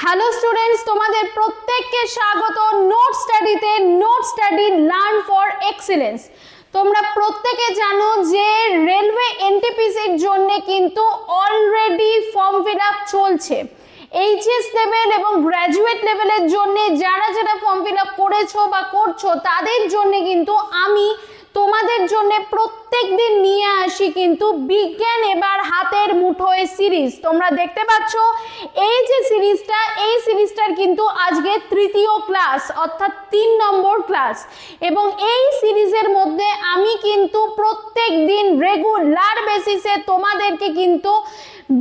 Hello students, তোমাদের প্রত্যেককে স্বাগত নোট স্টাডিতে। Note study learn for excellence. তোমরা প্রত্যেকে জানো যে রেলওয়ে এনটিপিসির জন্য কিন্তু অলরেডি ফর্ম ফিল আপ চলছে। এইচএস লেভেল এবং গ্র্যাজুয়েট লেভেলের জন্য যারা যারা ফর্ম ফিল আপ করেছো বা করছো তাদের জন্য কিন্তু আমি তোমাদের জন্য প্রত্যেক দিন নিয়ে আসি কিন্তু বিজ্ঞান এবার হাতের মুঠোয় সিরিজ। তোমরা দেখতে পাচ্ছ এই যে সিরিজটা, এই সিরিজটার কিন্তু আজকে তৃতীয় ক্লাস অর্থাৎ 3 নম্বর ক্লাস, এবং এই সিরিজের মধ্যে আমি কিন্তু প্রত্যেক দিন রেগুলার বেসিসে তোমাদেরকে কিন্তু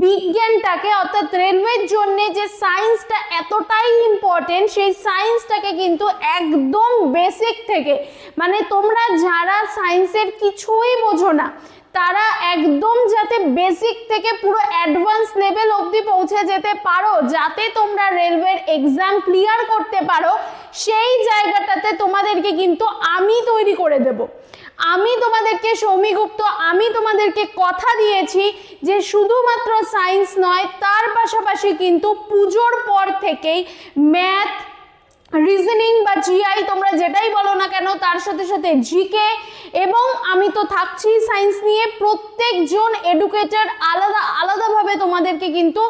বিজ্ঞানটাকে অর্থাৎ রেলওয়ের জন্য যে সায়েন্সটা এতটাই ইম্পর্টেন্ট সেই সায়েন্সটাকে কিন্তু একদম বেসিক থেকে, মানে তোমরা যারা সায়েন্সের কিছুই বোঝো না তারা একদম যাতে বেসিক থেকে পুরো অ্যাডভান্স লেভেল অবধি পৌঁছে যেতে পারো, যাতে তোমরা রেলওয়ের এক্সাম ক্লিয়ার করতে পারো, সেই জায়গাটাতে তোমাদেরকে কিন্তু আমি তৈরি করে দেব। আমি তোমাদেরকে সৌমি গুপ্ত, আমি তোমাদেরকে কথা দিয়েছি যে শুধুমাত্র সায়েন্স নয়, তার পাশাপাশি কিন্তু পুজোর পর থেকেই ম্যাথ, রিজনিং বা জিআই তোমরা যেটাই বলো না কেন, তার সাথে সাথে জিকে, এবং আমি তো থাকছি সায়েন্স নিয়ে। প্রত্যেকজন এডুকেটর আলাদা আলাদাভাবে তোমাদেরকে কিন্তু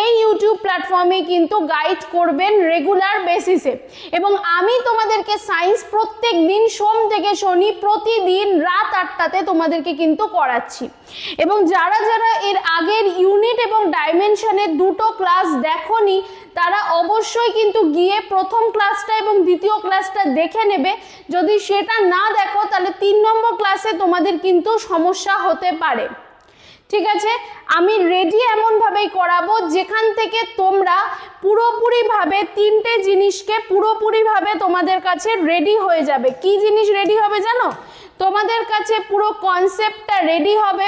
এই ইউটিউব প্ল্যাটফর্মে কিন্তু গাইড করবেন রেগুলার বেসিসে, এবং আমি তোমাদেরকে সায়েন্স প্রত্যেক দিন সোম থেকে শনি প্রতিদিন রাত 8টাতে তোমাদেরকে কিন্তু করাচ্ছি। এবং যারা যারা এর আগের ইউনিট এবং ডাইমেনশনের দুটো ক্লাস দেখোনি তারা অবশ্যই কিন্তু গিয়ে প্রথম ক্লাসটা এবং দ্বিতীয় ক্লাসটা দেখে নেবে। যদি সেটা না দেখো তাহলে 3 নম্বর ক্লাসে তোমাদের কিন্তু সমস্যা হতে পারে। ঠিক আছে, আমি রেডি এমনভাবেই করাবো যেখান থেকে তোমরা পুরোপুরিভাবে 3টে জিনিসকে পুরোপুরিভাবে তোমাদের কাছে রেডি হয়ে যাবে। কি জিনিস রেডি হবে জানো? তোমাদের কাছে পুরো কনসেপ্টটা রেডি হবে,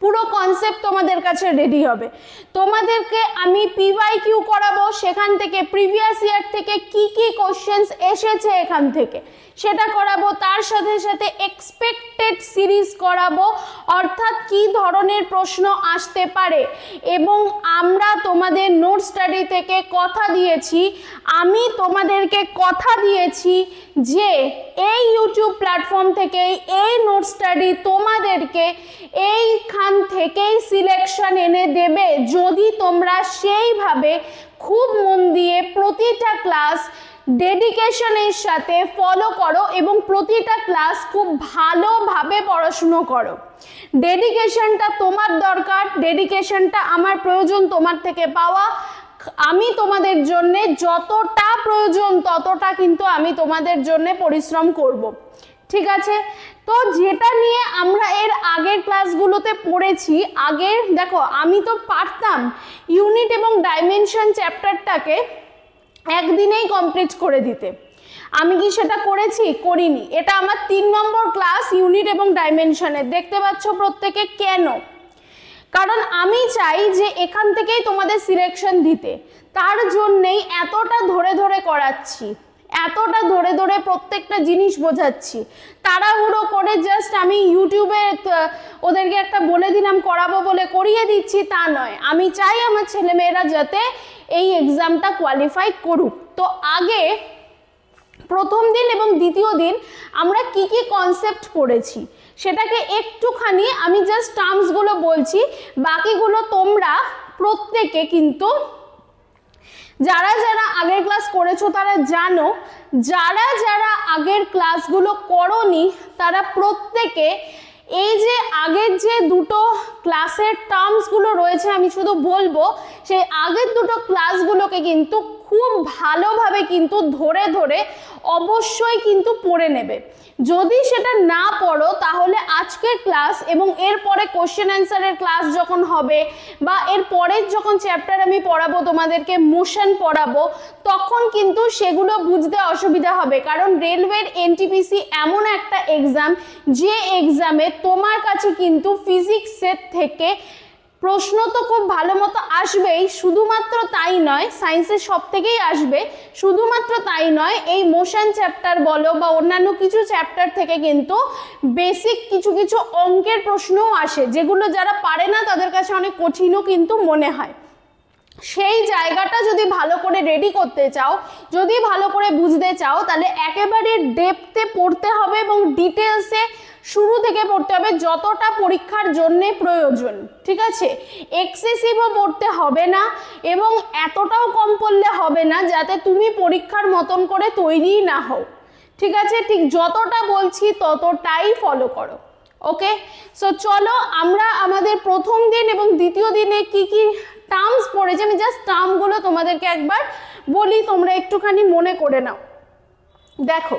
পুরো কনসেপ্ট তোমাদের কাছে রেডি হবে। তোমাদেরকে আমি পিওয়াইকিউ করাবো, সেখান থেকে প্রিভিয়াস ইয়ার থেকে কি কি কোশ্চেন্স এসেছে এখান থেকে সেটা করাবো। তার সাথে সাথে এক্সপেক্টেড সিরিজ করাবো, অর্থাৎ কি ধরনের প্রশ্ন আসতে পারে। এবং আমরা তোমাদের নোট স্টাডি থেকে কথা দিয়েছি, আমি তোমাদেরকে কথা দিয়েছি যে এই ইউটিউব প্ল্যাটফর্ম থেকে এই নোট স্টাডি তোমাদেরকে এইখান থেকেই সিলেকশন এনে দেবে, যদি তোমরা সেইভাবে খুব মন দিয়ে প্রতিটা ক্লাস ডেডিকেশনের সাথে ফলো করো এবং প্রতিটা ক্লাস খুব ভালোভাবে পড়াশুনো করো। ডেডিকেশনটা তোমার দরকার, ডেডিকেশনটা আমার প্রয়োজন তোমার থেকে পাওয়া। আমি তোমাদের জন্য যতটা প্রয়োজন ততটা কিন্তু আমি তোমাদের জন্য পরিশ্রম করব। ঠিক আছে, তো যেটা নিয়ে আমরা এর আগের ক্লাসগুলোতে পড়েছি, আগের দেখো আমি তো পারতাম ইউনিট এবং ডাইমেনশন চ্যাপ্টারটাকে একদিনেই কমপ্লিট করে দিতে। আমি কি সেটা করেছি? করিনি। এটা আমার 3 নম্বর ক্লাস ইউনিট এবং ডাইমেনশনের। দেখতে পাচ্ছ প্রত্যেকে কেন? কারণ আমি চাই যে এখান থেকেই তোমাদের সিলেকশন দিতে, তার জন্যেই এতটা ধরে ধরে করাচ্ছি, এতটা ধরে ধরে প্রত্যেকটা জিনিস বোঝাচ্ছি। তাড়াহুড়ো করে জাস্ট আমি ইউটিউবে ওদেরকে একটা বলে দিলাম করাবো বলে করিয়ে দিচ্ছি তা নয়। আমি চাই আমার ছেলেমেয়েরা যাতে এই এক্সামটা কোয়ালিফাই করুক। তো আগে প্রথম দিন এবং দ্বিতীয় দিন আমরা কি কি কনসেপ্ট পড়েছি সেটাকে একটুখানি আমি জাস্ট টার্মসগুলো বলছি, বাকিগুলো তোমরা প্রত্যেকে কিন্তু যারা যারা আগের ক্লাস করেছো তারা জানো, যারা যারা আগের ক্লাসগুলো করোনি তারা প্রত্যেকে এই যে আগের যে দুটো ক্লাসের টার্মসগুলো রয়েছে আমি শুধু বলবো সেই আগের দুটো ক্লাসগুলোকে কিন্তু খুব ভালোভাবে কিন্তু ধরে ধরে অবশ্যই কিন্তু পড়ে নেবে। যদি সেটা না পড়ো তাহলে আজকের ক্লাস এবং এরপরে কোশ্চেন অ্যান্সারের ক্লাস যখন হবে বা এর পরের যখন চ্যাপ্টার আমি পড়াবো তোমাদেরকে মোশন পড়াবো, তখন কিন্তু সেগুলো বুঝতে অসুবিধা হবে। কারণ রেলওয়ের এনটিপিসি এমন একটা এক্সাম যে এক্সামে তোমার কাছে কিন্তু ফিজিক্সের থেকে প্রশ্ন তো খুব ভালো মতো আসবেই, শুধুমাত্র তাই নয় সায়েন্সের সব থেকেই আসবে, শুধুমাত্র তাই নয় এই মোশন চ্যাপ্টার বলো বা অন্যান্য কিছু চ্যাপ্টার থেকে কিন্তু বেসিক কিছু কিছু অঙ্কের প্রশ্নও আসে, যেগুলো যারা পারে না তাদের কাছে অনেক কঠিনও কিন্তু মনে হয়। সেই জায়গাটা যদি ভালো করে রেডি করতে চাও, যদি ভালো করে বুঝতে চাও, তাহলে একেবারে ডেপথে পড়তে হবে এবং ডিটেলসে শুরু থেকে পড়তে হবে, যতটা পরীক্ষার জন্যে প্রয়োজন। ঠিক আছে, এক্সেসিভও পড়তে হবে না এবং এতটাও কম পড়লে হবে না যাতে তুমি পরীক্ষার মতন করে তৈরি না হও। ঠিক আছে, ঠিক যতটা বলছি ততটাই ফলো করো। ওকে, সো চলো আমরা আমাদের প্রথম দিন এবং দ্বিতীয় দিনে কি কি টার্মস পড়েছি, আমি জাস্ট টার্মগুলো তোমাদেরকে একবার বলি, তোমরা একটুখানি মনে করে নাও। দেখো,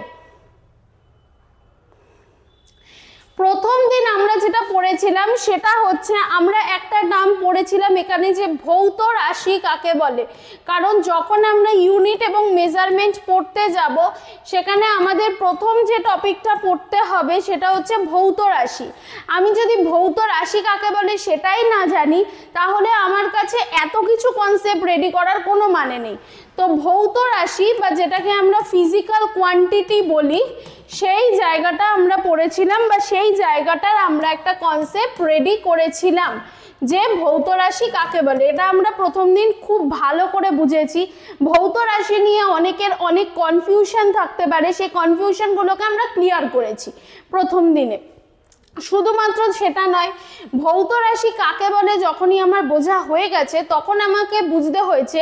প্রথম দিন আমরা যেটা পড়েছিলাম সেটা হচ্ছে আমরা একটা নাম পড়েছিলাম এখানে যে ভৌত রাশি কাকে বলে। কারণ যখন আমরা ইউনিট এবং মেজারমেন্ট পড়তে যাব সেখানে আমাদের প্রথম যে টপিকটা পড়তে হবে সেটা হচ্ছে ভৌত রাশি। আমি যদি ভৌত রাশি কাকে বলে সেটাই না জানি তাহলে আমার কাছে এত কিছু কনসেপ্ট রেডি করার কোনো মানে নেই। তো ভৌত রাশি বা যেটাকে আমরা ফিজিক্যাল কোয়ান্টিটি বলি সেই জায়গাটা আমরা পড়েছিলাম বা সেই জায়গাটার আমরা একটা কনসেপ্ট রেডি করেছিলাম যে ভৌত রাশি কাকে বলে। এটা আমরা প্রথম দিন খুব ভালো করে বুঝেছি। ভৌত রাশি নিয়ে অনেকের অনেক কনফিউশন থাকতে পারে, সেই কনফিউশনগুলোকে আমরা ক্লিয়ার করেছি প্রথম দিনে। শুধুমাত্র সেটা নয়, ভৌত রাশি কাকে বলে যখনই আমার বোঝা হয়ে গেছে তখন আমাকে বুঝতে হয়েছে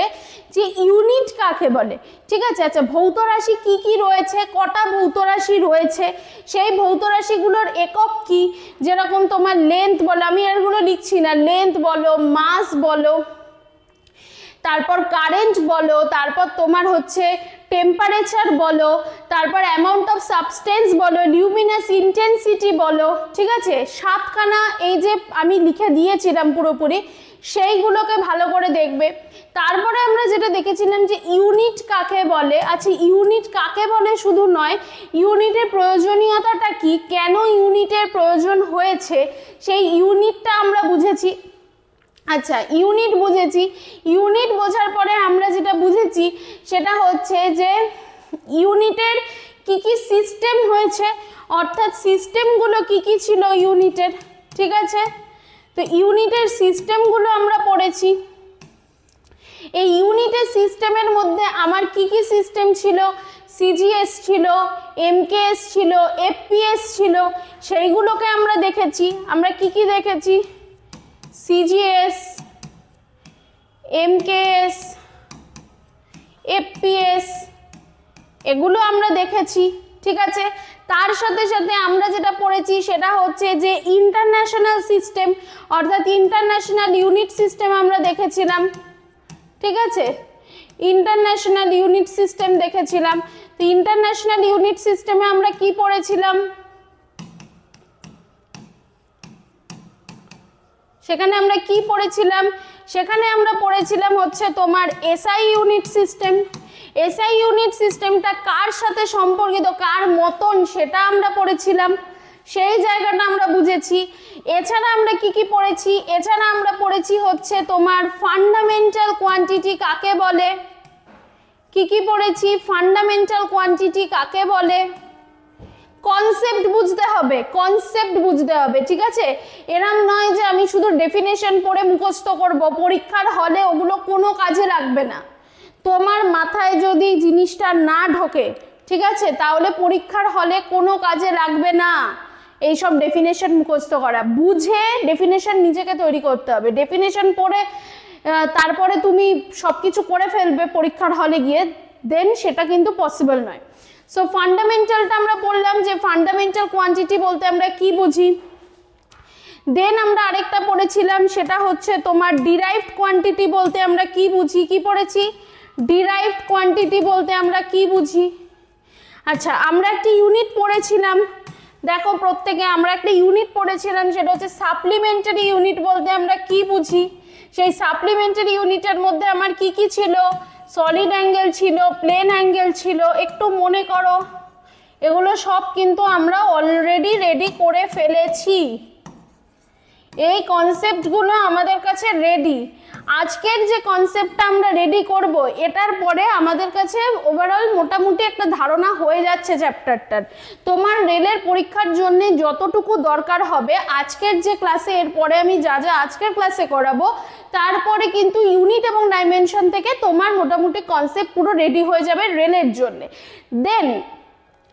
যে ইউনিট কাকে বলে। ঠিক আছে, আচ্ছা ভৌত রাশি কি কি রয়েছে, কটা ভৌত রাশি রয়েছে, সেই ভৌত রাশিগুলোর একক কি, যেরকম তোমার লেন্থ বলো, আমি এগুলো লিখছি না, লেন্থ বলো, মাস বলো, তারপর কারেন্ট বলো, তারপর তোমার হচ্ছে টেম্পারেচার বলো, তারপর অ্যামাউন্ট অফ সাবস্টেন্স বলো, লিউমিনাস ইন্টেন্সিটি বলো। ঠিক আছে, সাতখানা এই যে আমি লিখে দিয়েছিলাম পুরোপুরি সেইগুলোকে ভালো করে দেখবে। তারপরে আমরা যেটা দেখেছিলাম যে ইউনিট কাকে বলে। আচ্ছা ইউনিট কাকে বলে শুধু নয়, ইউনিটের প্রয়োজনীয়তাটা কি, কেন ইউনিটের প্রয়োজন হয়েছে সেই ইউনিটটা আমরা বুঝেছি। আচ্ছা ইউনিট বুঝেছি, ইউনিট বোঝার পরে আমরা যেটা বুঝেছি সেটা হচ্ছে যে ইউনিটের কি কি সিস্টেম হয়েছে, অর্থাৎ সিস্টেমগুলো কি কি ছিল ইউনিটের। ঠিক আছে, তো ইউনিটের সিস্টেমগুলো আমরা পড়েছি। এই ইউনিটের সিস্টেমের মধ্যে আমার কি কি সিস্টেম ছিল, সিজিএস ছিল, এমকেএস ছিল, এফপিএস ছিল, সেইগুলোকে আমরা দেখেছি। আমরা কি কি দেখেছি, সিজিএস, এমকেএস, এফপিএস, এগুলো আমরা দেখেছি। ঠিক আছে, তার সাথে সাথে আমরা যেটা পড়েছি সেটা হচ্ছে যে ইন্টারন্যাশনাল সিস্টেম অর্থাৎ ইন্টারন্যাশনাল ইউনিট সিস্টেম আমরা দেখেছিলাম। ঠিক আছে, ইন্টারন্যাশনাল ইউনিট সিস্টেম দেখেছিলাম। তো ইন্টারন্যাশনাল ইউনিট সিস্টেমে আমরা কি পড়েছিলাম, সেখানে আমরা কি পড়েছিলাম, সেখানে আমরা পড়েছিলাম হচ্ছে তোমার SI unit system. SI unit সিস্টেমটা কার সাথে সম্পর্কিত, কার মতন, সেটা আমরা পড়েছিলাম, সেই জায়গাটা আমরা বুঝেছি। এছাড়া আমরা কি কি পড়েছি, এছাড়া আমরা পড়েছি হচ্ছে তোমার ফান্ডামেন্টাল কোয়ান্টিটি কাকে বলে। কি কি পড়েছি, ফান্ডামেন্টাল কোয়ান্টিটি কাকে বলে, কনসেপ্ট বুঝতে হবে, কনসেপ্ট বুঝতে হবে। ঠিক আছে, এরম নয় যে আমি শুধু ডেফিনেশন পড়ে মুখস্থ করব, পরীক্ষার হলে ওগুলো কোনো কাজে লাগবে না। তোমার মাথায় যদি জিনিসটা না ঢোকে ঠিক আছে তাহলে পরীক্ষার হলে কোনো কাজে লাগবে না এইসব ডেফিনেশন মুখস্থ করা। বুঝে ডেফিনেশন নিজেকে তৈরি করতে হবে। ডেফিনেশন পড়ে তারপরে তুমি সব কিছু করে ফেলবে পরীক্ষার হলে গিয়ে, দেন সেটা কিন্তু পসিবল নয়। সো ফান্ডামেন্টালটা আমরা বললাম যে ফান্ডামেন্টাল কোয়ান্টিটি বলতে আমরা কি বুঝি। দেন আমরা আরেকটা পড়েছিলাম সেটা হচ্ছে তোমার ডিরাইভড কোয়ান্টিটি বলতে আমরা কি বুঝি। কি পড়েছি, ডিরাইভড কোয়ান্টিটি বলতে আমরা কি বুঝি। আচ্ছা আমরা একটা ইউনিট পড়েছিলাম, দেখো প্রত্যেকে আমরা একটা ইউনিট পড়েছিলাম সেটা হচ্ছে সাপ্লিমেন্টারি ইউনিট বলতে আমরা কি বুঝি। সেই সাপ্লিমেন্টারি ইউনিটের মধ্যে আমার কি কি ছিল, সলিড অ্যাঙ্গেল ছিল, প্লেন অ্যাঙ্গেল ছিল, একটু মনে করো, এগুলো সব কিন্তু আমরা অলরেডি রেডি করে ফেলেছি। এই কনসেপ্টগুলো আমাদের কাছে রেডি। আজকের যে কনসেপ্টটা আমরা রেডি করব, এটার পরে আমাদের কাছে ওভারঅল মোটামুটি একটা ধারণা হয়ে যাচ্ছে চ্যাপ্টারটার। তোমার রেলের পরীক্ষার জন্য যতটুকু দরকার হবে আজকের যে ক্লাসে, এরপরে আমি যা যা আজকের ক্লাসে করাবো, তারপরে কিন্তু ইউনিট এবং ডাইমেনশন থেকে তোমার মোটামুটি কনসেপ্ট পুরো রেডি হয়ে যাবে রেলের জন্য। দেন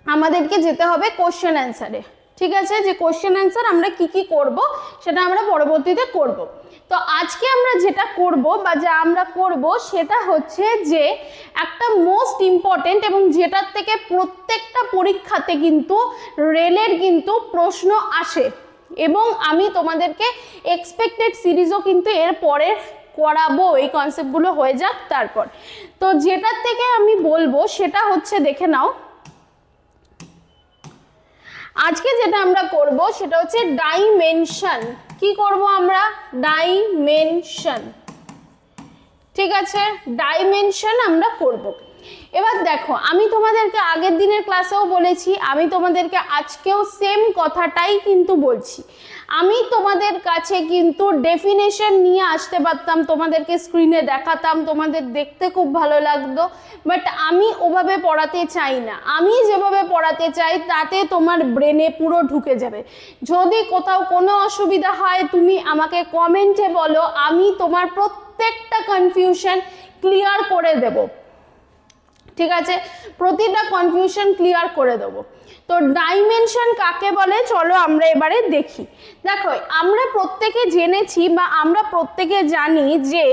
আমাদেরকে যেতে হবে কোশ্চেন অ্যান্সারে। ঠিক আছে, যে কোশ্চেন অ্যান্সার আমরা কি কি করব সেটা আমরা পরবর্তীতে করব। তো আজকে আমরা যেটা করব বা যা আমরা করব সেটা হচ্ছে যে একটা মোস্ট ইম্পর্টেন্ট এবং যেটার থেকে প্রত্যেকটা পরীক্ষাতে কিন্তু রেলের কিন্তু প্রশ্ন আসে, এবং আমি তোমাদেরকে এক্সপেক্টেড সিরিজও কিন্তু এর পরে করাবো, এই কনসেপ্টগুলো হয়ে যাক তারপর। তো যেটার থেকে আমি বলবো সেটা হচ্ছে, দেখে নাও আজকে যেটা আমরা করব সেটা হচ্ছে ডাইমেনশন। কি করব আমরা? ডাইমেনশন। ঠিক আছে, ডাইমেনশন আমরা করব। এবার দেখো, আমি তোমাদেরকে আগের দিনের ক্লাসেও বলেছি, আমি তোমাদেরকে আজকেও সেম কথাটাই কিন্তু বলছি। আমি তোমাদের কাছে কিন্তু ডেফিনেশন নিয়ে আসতে পারতাম, তোমাদেরকে স্ক্রিনে দেখাতাম, তোমাদের দেখতে খুব ভালো লাগতো, বাট আমি ওভাবে পড়াতে চাই না। আমি যেভাবে পড়াতে চাই তাতে তোমার ব্রেনে পুরো ঢুকে যাবে। যদি কোথাও কোনো অসুবিধা হয় তুমি আমাকে কমেন্টে বলো, আমি তোমার প্রত্যেকটা কনফিউশন ক্লিয়ার করে দেব। ঠিক আছে, প্রতিটা কনফিউশন ক্লিয়ার করে দেবো। তো ডাইমেনশন কাকে বলে চলো আমরা এবারে দেখি। দেখো, আমরা প্রত্যেকে জেনেছি বা আমরা প্রত্যেকে জানি যে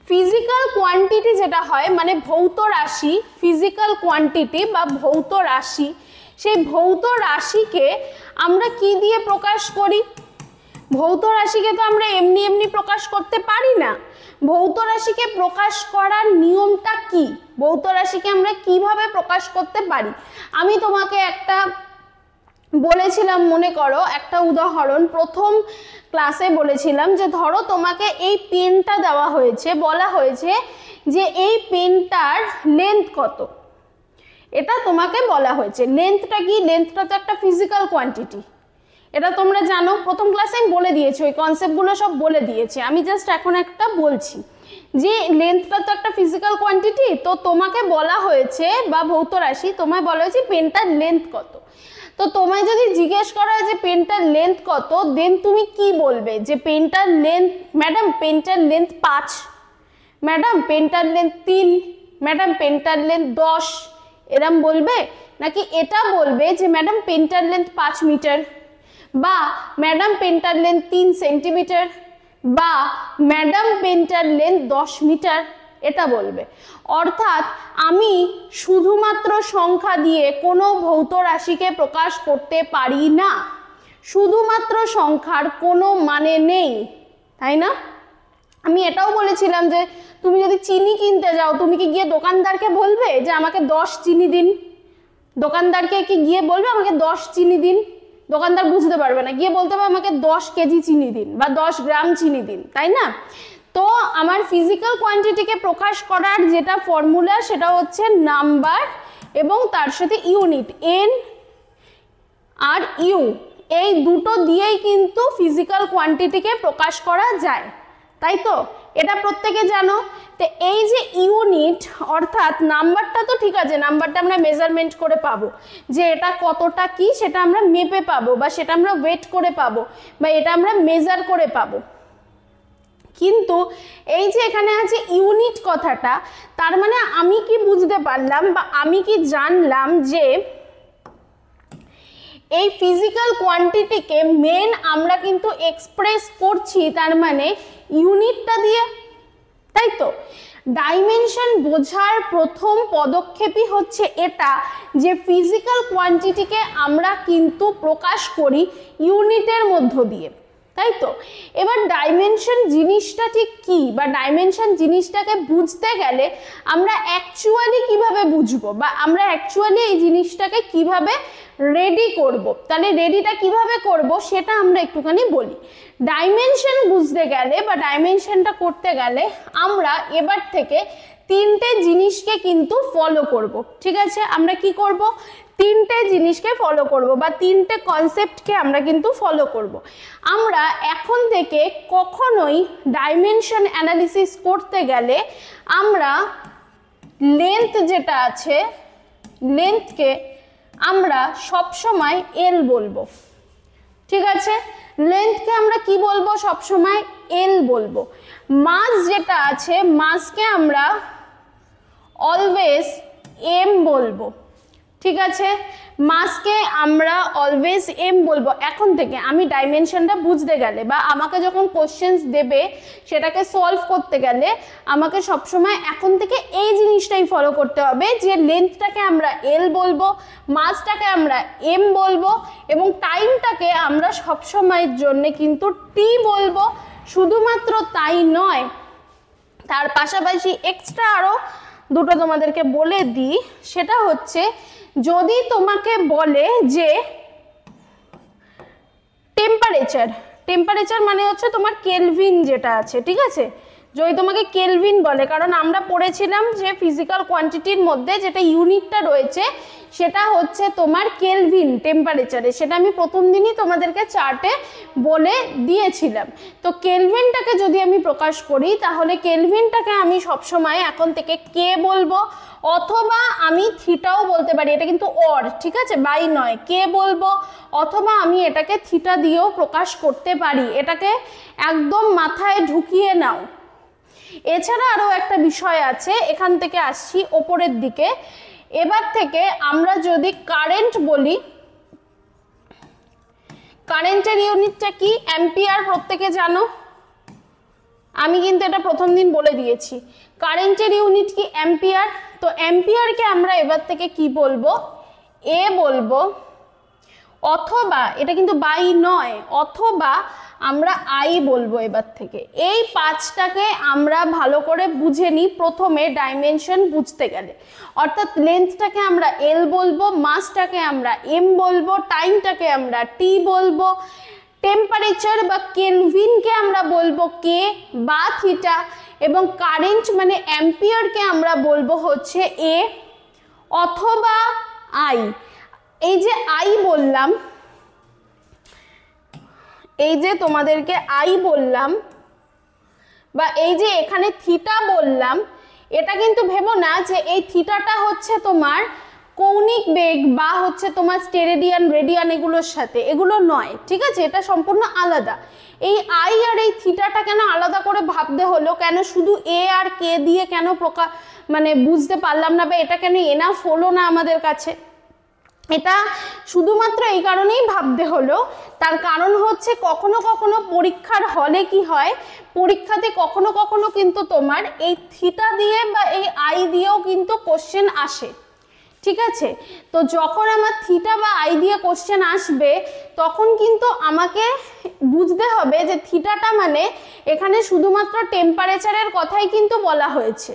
ফিজিক্যাল কোয়ান্টিটি যেটা হয়, মানে ভৌত রাশি, ফিজিক্যাল কোয়ান্টিটি বা ভৌত রাশি, সেই ভৌত রাশিকে আমরা কি দিয়ে প্রকাশ করি? ভৌত রাশিকে তো আমরা এমনি এমনি প্রকাশ করতে পারি না। ভৌত রাশিকে প্রকাশ করার নিয়মটা কি? ভৌত রাশিকে আমরা কিভাবে প্রকাশ করতে পারি? আমি তোমাকে একটা বলেছিলাম, মনে করো একটা উদাহরণ প্রথম ক্লাসে বলেছিলাম যে ধরো তোমাকে এই পেনটা দেওয়া হয়েছে, বলা হয়েছে যে এই পেনটার লেন্থ কত, এটা তোমাকে বলা হয়েছে। লেন্থটা কি? লেন্থটা তো একটা ফিজিক্যাল কোয়ান্টিটি, এটা তোমরা জানো, প্রথম ক্লাসে আমি বলে দিয়েছি, ওই কনসেপ্টগুলো সব বলে দিয়েছি। আমি জাস্ট এখন একটা বলছি যে লেন্থটা তো একটা ফিজিক্যাল কোয়ান্টিটি। তো তোমাকে বলা হয়েছে, বা ভৌত রাশি তোমায় বলা হয়েছে পেনটার লেন্থ কত। তো তোমায় যদি জিজ্ঞেস করা হয় যে পেনটার লেন্থ কত, দেন তুমি কি বলবে? যে পেনটার লেন্থ, ম্যাডাম পেনটার লেন্থ 5, ম্যাডাম পেনটার লেন্থ 3, ম্যাডাম পেনটার লেন্থ 10, এরম বলবে? নাকি এটা বলবে যে ম্যাডাম পেনটার লেন্থ 5 মিটার, বা ম্যাডাম পেনটার লেন্থ 3 সেন্টিমিটার, বা ম্যাডাম পেনটার লেন্থ 10 মিটার, এটা বলবে। অর্থাৎ আমি শুধুমাত্র সংখ্যা দিয়ে কোনো ভৌত রাশিকে প্রকাশ করতে পারি না। শুধুমাত্র সংখ্যার কোনো মানে নেই, তাই না? আমি এটাও বলেছিলাম যে তুমি যদি চিনি কিনতে যাও, তুমি কি গিয়ে দোকানদারকে বলবে যে আমাকে 10 চিনি দিন? দোকানদারকে কি গিয়ে বলবে আমাকে 10 চিনি দিন? দোকানদার বুঝতে পারবে না, গিয়ে বলতে হবে আমাকে 10 কেজি চিনি দিন বা 10 গ্রাম চিনি দিন, তাই না? তো আমার ফিজিক্যাল কোয়ান্টিটিকে প্রকাশ করার যেটা ফর্মুলা সেটা হচ্ছে নাম্বার এবং তার সাথে ইউনিট, এন আর ইউ, এই দুটো দিয়েই কিন্তু ফিজিক্যাল কোয়ান্টিটিকে প্রকাশ করা যায়, তাই তো? এটা প্রত্যেকে জানো। তো এই যে ইউনিট অর্থাৎ নাম্বারটা তো ঠিক আছে, নাম্বারটা আমরা মেজারমেন্ট করে পাবো, যে এটা কতটা কি সেটা আমরা মেপে পাবো, বা সেটা আমরা ওয়েট করে পাবো, বা এটা আমরা মেজার করে পাবো। কিন্তু এই যে এখানে আছে ইউনিট কথাটা, তার মানে আমি কি বুঝতে পারলাম বা আমি কি জানলাম যে এই ফিজিক্যাল কোয়ান্টিটিকে মেন আমরা কিন্তু এক্সপ্রেস করছি তার মানে ইউনিটটা দিয়ে, তাই তো? ডাইমেনশন বোঝার প্রথম পদক্ষেপই হচ্ছে এটা, যে ফিজিক্যাল কোয়ান্টিটিকে আমরা কিন্তু প্রকাশ করি ইউনিটের মধ্য দিয়ে, তাই তো? এবার ডাইমেনশন জিনিসটা ঠিক কি, বা ডাইমেনশন জিনিসটাকে বুঝতে গেলে আমরা অ্যাকচুয়ালি কিভাবে বুঝবো, বা আমরা অ্যাকচুয়ালি এই জিনিসটাকে কিভাবে রেডি করব, তাহলে রেডিটা কিভাবে করব সেটা আমরা একটুখানি বলি। ডাইমেনশন বুঝতে গেলে বা ডাইমেনশনটা করতে গেলে আমরা এবার থেকে তিনটে জিনিসকে কিন্তু ফলো করব, ঠিক আছে? আমরা কি করব? তিনটে জিনিসকে ফলো করব বা তিনটে কনসেপ্টকে আমরা কিন্তু ফলো করব। আমরা এখন থেকে কখনোই ডাইমেনশন অ্যানালিসিস করতে গেলে আমরা লেন্থ যেটা আছে, লেন্থকে আমরা সব সময় এল বলবো, ঠিক আছে? লেন্থকে আমরা কি বলবো? সব সময় এল বলবো। মাস যেটা আছে, মাসকে আমরা অলওয়েজ এম বলবো, ঠিক আছে? মাসকে আমরা অলওয়েজ এম বলবো। এখন থেকে আমি ডাইমেনশনটা বুঝতে গেলে বা আমাকে যখন কোশ্চেন্স দেবে সেটাকে সলভ করতে গেলে আমাকে সবসময় এখন থেকে এই জিনিসটাই ফলো করতে হবে যে লেন্থটাকে আমরা এল বলবো, মাসটাকে আমরা এম বলবো এবং টাইমটাকে আমরা সবসময়ের জন্য কিন্তু টি বলবো। শুধুমাত্র তাই নয়, তার পাশাপাশি এক্সট্রা আরও দুটো তোমাদেরকে বলে দিই, সেটা হচ্ছে যদি তোমাকে বলে যে টেম্পারেচার মানে হচ্ছে তোমার কেলভিন যেটা আছে, ঠিক আছে? যদি তোমাকে কেলভিন বলে, কারণ আমরা পড়েছিলাম যে ফিজিক্যাল কোয়ান্টিটির মধ্যে যেটা ইউনিটটা রয়েছে সেটা হচ্ছে তোমার কেলভিন টেম্পারেচারে, সেটা আমি প্রথম দিনই তোমাদেরকে চার্টে বলে দিয়েছিলাম। তো কেলভিনটাকে যদি আমি প্রকাশ করি তাহলে কেলভিনটাকে আমি সবসময় এখন থেকে কে বলবো, অথবা আমি থিটাও বলতে পারি, এটা কিন্তু অর, ঠিক আছে? বাই নয়, কে বলবো, অথবা আমি এটাকে থিটা দিয়েও প্রকাশ করতে পারি। এটাকে একদম মাথায় ঢুকিয়ে নাও। এছাড়া আরও একটা বিষয় আছে, এখান থেকে আসছি ওপরের দিকে। এবার থেকে আমরা যদি কারেন্ট বলি, কারেন্টের ইউনিটটা কি? অ্যাম্পিয়ার, প্রত্যেকে জানো, আমি কিন্তু এটা প্রথম দিন বলে দিয়েছি। কারেন্টের ইউনিট কি? অ্যাম্পিয়ার। তো অ্যাম্পিয়ারকে আমরা এবার থেকে কি বলবো? এ বলবো, অথবা এটা কিন্তু বাই নয়, অথবা আমরা আই বলবো এবার থেকে। এই পাঁচটাকে আমরা ভালো করে বুঝে নিই প্রথমে ডাইমেনশন বুঝতে গেলে। অর্থাৎ লেন্থটাকে আমরা এল বলবো, মাসটাকে আমরা এম বলবো, টাইমটাকে আমরা টি বলবো, টেম্পারেচার বা কেলভিনকে আমরা বলবো কে বা থিটা, এবং কারেন্ট মানে অ্যাম্পিয়ারকে আমরা বলবো হচ্ছে এ অথবা আই। এই যে আই বললাম, এই যে তোমাদেরকে আই বললাম, বা এই যে এখানে থিটা বললাম, এটা কিন্তু ভেবো না যে এই থিটাটা হচ্ছে তোমার কৌণিক বেগ বা হচ্ছে তোমার স্টেরেডিয়ান রেডিয়ান এগুলোর সাথে, এগুলো নয়, ঠিক আছে? এটা সম্পূর্ণ আলাদা। এই আই আর এই থিটাটা কেন আলাদা করে ভাবতে হলো, কেন শুধু এ আর কে দিয়ে কেন মানে বুঝতে পারলাম না, বা এটা কেন এনাফ হলো না আমাদের কাছে? এটা শুধুমাত্র এই কারণেই ভাবতে হলো, তার কারণ হচ্ছে কখনো কখনো পরীক্ষার হলে কি হয়, পরীক্ষাতে কখনো কখনো কিন্তু তোমার এই থিটা দিয়ে বা এই আই দিয়েও কিন্তু কোশ্চেন আসে, ঠিক আছে? তো যখন আমার থিটা বা আই দিয়ে কোশ্চেন আসবে তখন কিন্তু আমাকে বুঝতে হবে যে থিটাটা মানে এখানে শুধুমাত্র টেম্পারেচারের কথাই কিন্তু বলা হয়েছে,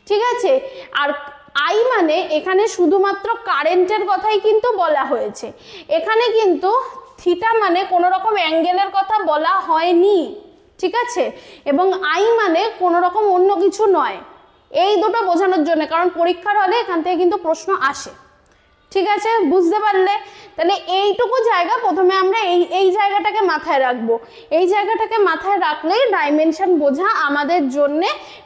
ঠিক আছে? আর আই মানে এখানে শুধুমাত্র কারেন্টের কথাই কিন্তু বলা হয়েছে। এখানে কিন্তু থিটা মানে কোনো রকম অ্যাঙ্গেলের কথা বলা হয়নি, ঠিক আছে? এবং আই মানে কোনো রকম অন্য কিছু নয়। এই দুটো বোঝানোর জন্য, কারণ পরীক্ষার হলে এখান থেকে কিন্তু প্রশ্ন আসে, ঠিক আছে? বুঝতে পারলে? তাহলে এইটুকু জায়গা প্রথমে আমরা এই জায়গাটাকে মাথায় রাখবো। এই জায়গাটাকে মাথায় রাখলেই ডাইমেনশন বোঝা আমাদের জন্য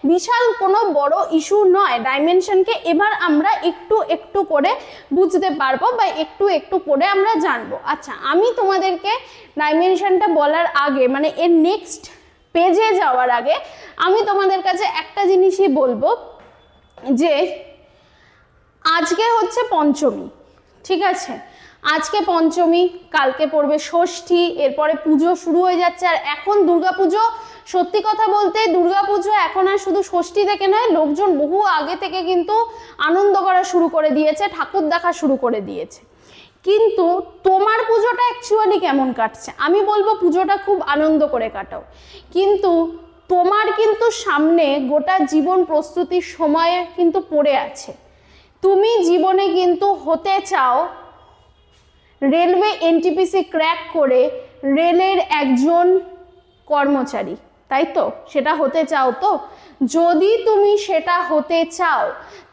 বিশাল কোনো বড় ইস্যু নয়। ডাইমেনশনকে এবার আমরা একটু একটু করে বুঝতে পারবো বা একটু একটু করে আমরা জানবো। আচ্ছা, আমি তোমাদেরকে ডাইমেনশনটা বলার আগে, মানে এর নেক্সট পেজে যাওয়ার আগে আমি তোমাদের কাছে একটা জিনিসই বলবো যে আজকে হচ্ছে পঞ্চমী, ঠিক আছে? আজকে পঞ্চমী, কালকে পড়বে ষষ্ঠী, এরপরে পুজো শুরু হয়ে যাচ্ছে। আর এখন দুর্গাপুজো, সত্যি কথা বলতে দুর্গাপুজো এখন আর শুধু ষষ্ঠী থেকে নয়, লোকজন বহু আগে থেকে কিন্তু আনন্দ করা শুরু করে দিয়েছে, ঠাকুর দেখা শুরু করে দিয়েছে। কিন্তু তোমার পুজোটা অ্যাকচুয়ালি কেমন কাটছে? আমি বলবো পুজোটা খুব আনন্দ করে কাটাও, কিন্তু তোমার কিন্তু সামনে গোটা জীবন প্রস্তুতির সময় কিন্তু পড়ে আছে। তুমি জীবনে কিন্তু হতে চাও রেলওয়ে এনটিপিসি ক্র্যাক করে রেলের একজন কর্মচারী, তাই তো? সেটা হতে চাও তো? যদি তুমি সেটা হতে চাও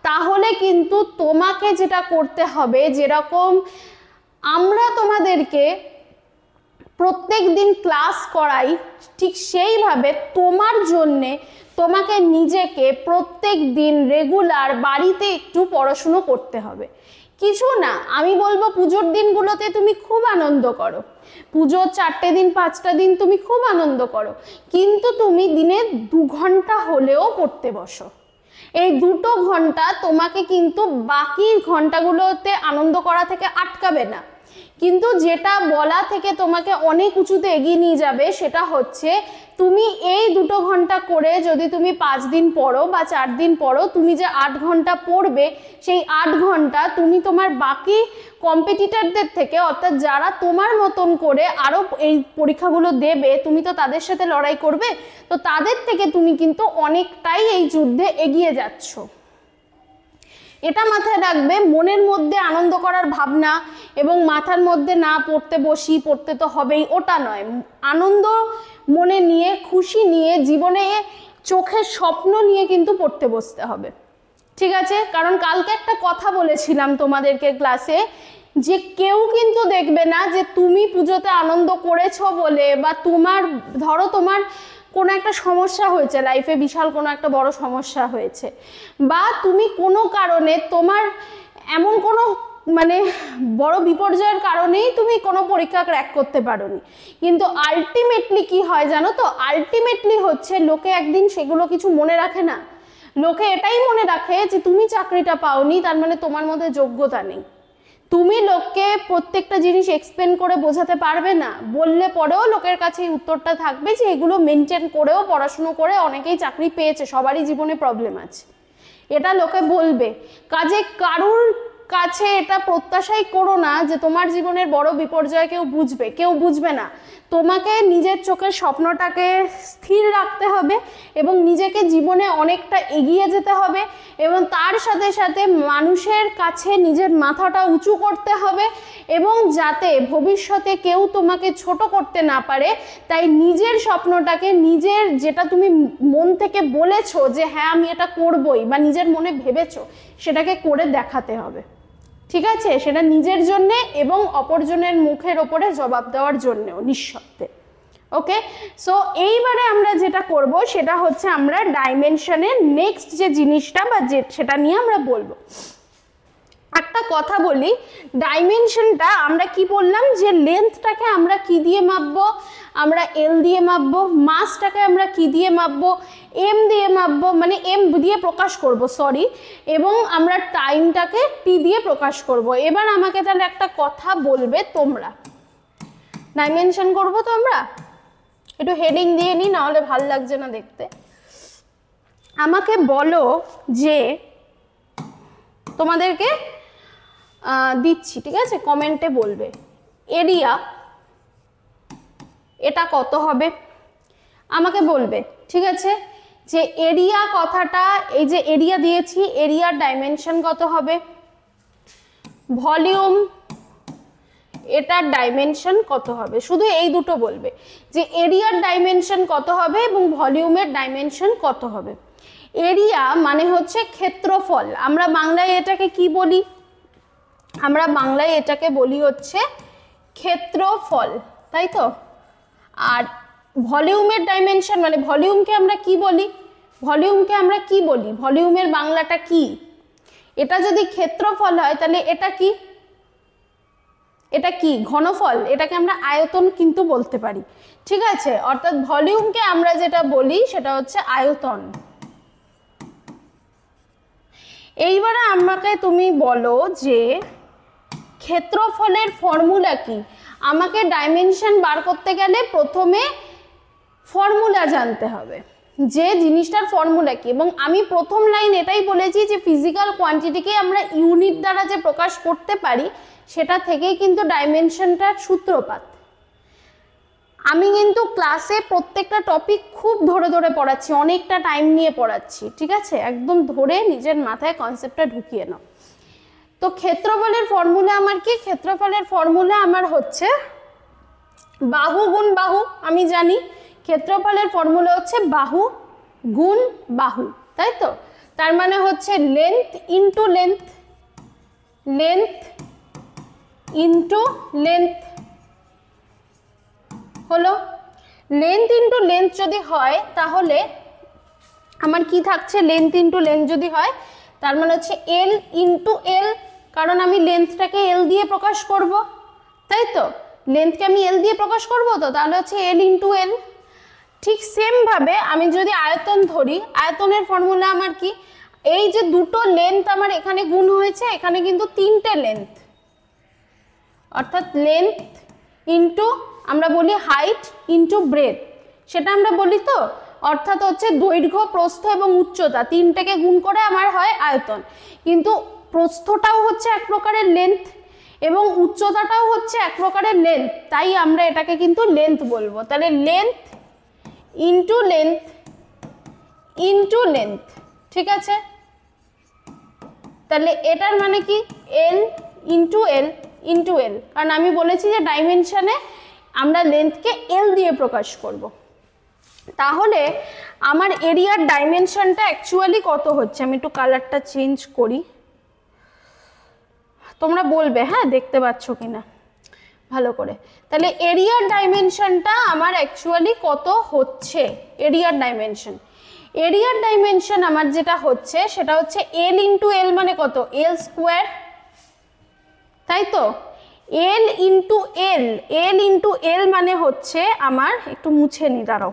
তাহলে কিন্তু তোমাকে যেটা করতে হবে, যেরকম আমরা তোমাদেরকে প্রত্যেক দিন ক্লাস করাই ঠিক সেইভাবে তোমার জন্যে তোমাকে নিজেকে প্রত্যেক দিন রেগুলার বাড়িতে একটু পড়াশুনো করতে হবে। কিছু না, আমি বলবো পুজোর দিনগুলোতে তুমি খুব আনন্দ করো, পুজোর 4টে দিন 5টা দিন তুমি খুব আনন্দ করো, কিন্তু তুমি দিনে 2 ঘন্টা হলেও পড়তে বসো। এই 2 ঘন্টা তোমাকে কিন্তু বাকি ঘন্টাগুলোতে আনন্দ করা থেকে আটকাবে না, কিন্তু যেটা বলা থেকে তোমাকে অনেক উঁচুতে এগিয়ে নিয়ে যাবে সেটা হচ্ছে তুমি এই 2 ঘন্টা করে যদি তুমি 5 দিন পড়ো বা 4 দিন পড়ো, তুমি যে 8 ঘন্টা পড়বে সেই 8 ঘন্টা তুমি তোমার বাকি কম্পিটিটরদের থেকে, অর্থাৎ যারা তোমার মতন করে আরও এই পরীক্ষাগুলো দেবে, তুমি তো তাদের সাথে লড়াই করবে, তো তাদের থেকে তুমি কিন্তু অনেকটাই এই যুদ্ধে এগিয়ে যাচ্ছ। এটা মাথায় রাখবে। মনের মধ্যে আনন্দ করার ভাবনা এবং মাথার মধ্যে না পড়তে বসি, পড়তে তো হবেই, ওটা নয়। আনন্দ মনে নিয়ে, খুশি নিয়ে, জীবনে চোখের স্বপ্ন নিয়ে কিন্তু পড়তে বসতে হবে, ঠিক আছে? কারণ কালকে একটা কথা বলেছিলাম তোমাদেরকে ক্লাসে, যে কেউ কিন্তু দেখবে না যে তুমি পুজোতে আনন্দ করেছো বলে, বা তোমার ধরো তোমার কোনো একটা সমস্যা হয়েছে লাইফে, বিশাল কোনো একটা বড় সমস্যা হয়েছে, বা তুমি কোনো কারণে তোমার এমন কোনো মানে বড় বিপর্যয়ের কারণেই তুমি কোনো পরীক্ষা ক্র্যাক করতে পারোনি, কিন্তু আলটিমেটলি কি হয় জানো তো? আলটিমেটলি হচ্ছে লোকে একদিন সেগুলো কিছু মনে রাখে না, লোকে এটাই মনে রাখে যে তুমি চাকরিটা পাওনি, তার মানে তোমার মধ্যে যোগ্যতা নেই। তুমি লোককে প্রত্যেকটা জিনিস এক্সপ্লেন করে বোঝাতে পারবে না, বললে পরেও লোকের কাছে এই উত্তরটা থাকবে যে এগুলো মেনটেন করেও পড়াশুনো করে অনেকেই চাকরি পেয়েছে, সবারই জীবনে প্রবলেম আছে, এটা লোকে বলবে। কাজে কারুর কাছে এটা প্রত্যাশাই করো না যে তোমার জীবনের বড় বিপর্যয় কেউ বুঝবে, কেউ বুঝবে না। তোমাকে নিজের চোখের স্বপ্নটাকে স্থির রাখতে হবে এবং নিজেকে জীবনে অনেকটা এগিয়ে যেতে হবে, এবং তার সাথে সাথে মানুষের কাছে নিজের মাথাটা উঁচু করতে হবে, এবং যাতে ভবিষ্যতে কেউ তোমাকে ছোট করতে না পারে, তাই নিজের স্বপ্নটাকে, নিজের যেটা তুমি মন থেকে বলেছো যে হ্যাঁ আমি এটা করবই, বা নিজের মনে ভেবেছো, সেটাকে করে দেখাতে হবে, ঠিক আছে? সেটা নিজের জন্যে এবং অপরজনের মুখের ওপরে জবাব দেওয়ার জন্যেও নিঃশব্দে। ওকে, সো এইবারে আমরা যেটা করব সেটা হচ্ছে আমরা ডাইমেনশনের নেক্সট যে জিনিসটা বা যে সেটা নিয়ে আমরা বলবো। একটা কথা বলি, ডাইমেনশনটা আমরা কি বললাম যে লেন্থটাকে আমরা কি দিয়ে মাপবো? আমরা এল দিয়ে মাপবো। মাসটাকে আমরা কি দিয়ে মাপবো? এম দিয়ে মাপবো, মানে এম দিয়ে প্রকাশ করব, সরি। এবং আমরা টাইমটাকে টি দিয়ে প্রকাশ করব। এবার আমাকে তাহলে একটা কথা বলবে তোমরা, ডাইমেনশন করবো তো আমরা, একটু হেডিং দিয়ে নিই, নাহলে ভাল লাগছে না দেখতে। আমাকে বলো যে, তোমাদেরকে দিচ্ছি, ঠিক আছে? কমেন্টে বলবে এরিয়া এটা কত হবে, আমাকে বলবে, ঠিক আছে? যে এরিয়া কথাটা, এই যে এরিয়া দিয়েছি, এরিয়ার ডাইমেনশন কত হবে? ভলিউম এটার ডাইমেনশন কত হবে? শুধু এই দুটো বলবে যে এরিয়ার ডাইমেনশন কত হবে এবং ভলিউমের ডাইমেনশন কত হবে। এরিয়া মানে হচ্ছে ক্ষেত্রফল। আমরা বাংলায় এটাকে কি বলি? আমরা বাংলায় এটাকে বলি হচ্ছে ক্ষেত্রফল, তাই তো? আর ভলিউমের ডাইমেনশন মানে ভলিউমকে আমরা কি বলি? ভলিউমকে আমরা কি বলি? ভলিউমের বাংলাটা কি? এটা যদি ক্ষেত্রফল হয় তাহলে এটা কি? এটা কি? ঘনফল। এটাকে আমরা আয়তন কিন্তু বলতে পারি, ঠিক আছে? অর্থাৎ ভলিউমকে আমরা যেটা বলি সেটা হচ্ছে আয়তন। এইবারে আমাকে তুমি বলো যে ক্ষেত্রফলের ফর্মুলা কি? আমাকে ডাইমেনশন বার করতে গেলে প্রথমে ফর্মুলা জানতে হবে, যে জিনিসটার ফর্মুলা কি। এবং আমি প্রথম লাইন এটাই বলেছি যে ফিজিক্যাল কোয়ান্টিটিকে আমরা ইউনিট দ্বারা যে প্রকাশ করতে পারি সেটা থেকেই কিন্তু ডাইমেনশনটার সূত্রপাত। আমি কিন্তু ক্লাসে প্রত্যেকটা টপিক খুব ধরে ধরে পড়াচ্ছি, অনেকটা টাইম নিয়ে পড়াচ্ছি, ঠিক আছে? একদম ধরে নিজের মাথায় কনসেপ্টটা ঢুকিয়ে নাও। তো ক্ষেত্রফলের ফর্মুলা আমার কি? ক্ষেত্রফলের ফর্মুলা আমার হচ্ছে বাহু গুণ বাহু, আমি জানি, ক্ষেত্রফলের ফর্মুলা হচ্ছে বাহু গুণ বাহু, তাই তো? তার মানে হচ্ছে length into length, length into length হলো। লেন্থ ইন্টু লেন্থ যদি হয় তাহলে আমার কি থাকছে, লেন্থ ইন্টু লেন্থ যদি হয় তার মানে হচ্ছে এল ইন্টু এল, কারণ আমি লেন্থটাকে এল দিয়ে প্রকাশ করব, তাই তো? লেন্থকে আমি এল দিয়ে প্রকাশ করব, তো তাহলে হচ্ছে এল ইন্টু এল। ঠিক সেমভাবে আমি যদি আয়তন ধরি, আয়তনের ফর্মুলা আমার কি, এই যে দুটো লেন্থ আমার এখানে গুণ হয়েছে, এখানে কিন্তু তিনটে লেন্থ, অর্থাৎ লেন্থ ইন্টু আমরা বলি হাইট ইন্টু ব্রেথ, সেটা আমরা বলি তো, অর্থাৎ হচ্ছে দৈর্ঘ্য প্রস্থ এবং উচ্চতা তিনটাকে গুণ করে আমার হয় আয়তন। কিন্তু প্রস্থটাও হচ্ছে এক প্রকারের লেন্থ এবং উচ্চতাটাও হচ্ছে এক প্রকারের লেন্থ, তাই আমরা এটাকে কিন্তু লেন্থ বলবো। তাহলে length into length into length, ঠিক আছে? তাহলে এটার মানে কি, L into L into L, কারণ আমি বলেছি যে ডাইমেনশনে আমরা লেন্থকে এল দিয়ে প্রকাশ করব। তাহলে আমার এরিয়ার ডাইমেনশনটা অ্যাকচুয়ালি কত হচ্ছে, আমি একটু কালারটা চেঞ্জ করি, তোমরা বলবে হ্যাঁ দেখতে পাচ্ছ কিনা ভালো করে। তাহলে এরিয়ার ডাইমেনশনটা আমার অ্যাকচুয়ালি কত হচ্ছে, এরিয়ার ডাইমেনশন, এরিয়ার ডাইমেনশন আমার যেটা হচ্ছে সেটা হচ্ছে এল ইন্টু এল মানে কত, এল স্কোয়ার, তাই তো? L into L, L into L মানে হচ্ছে আমার, একটু মুছে নি দাঁড়াও,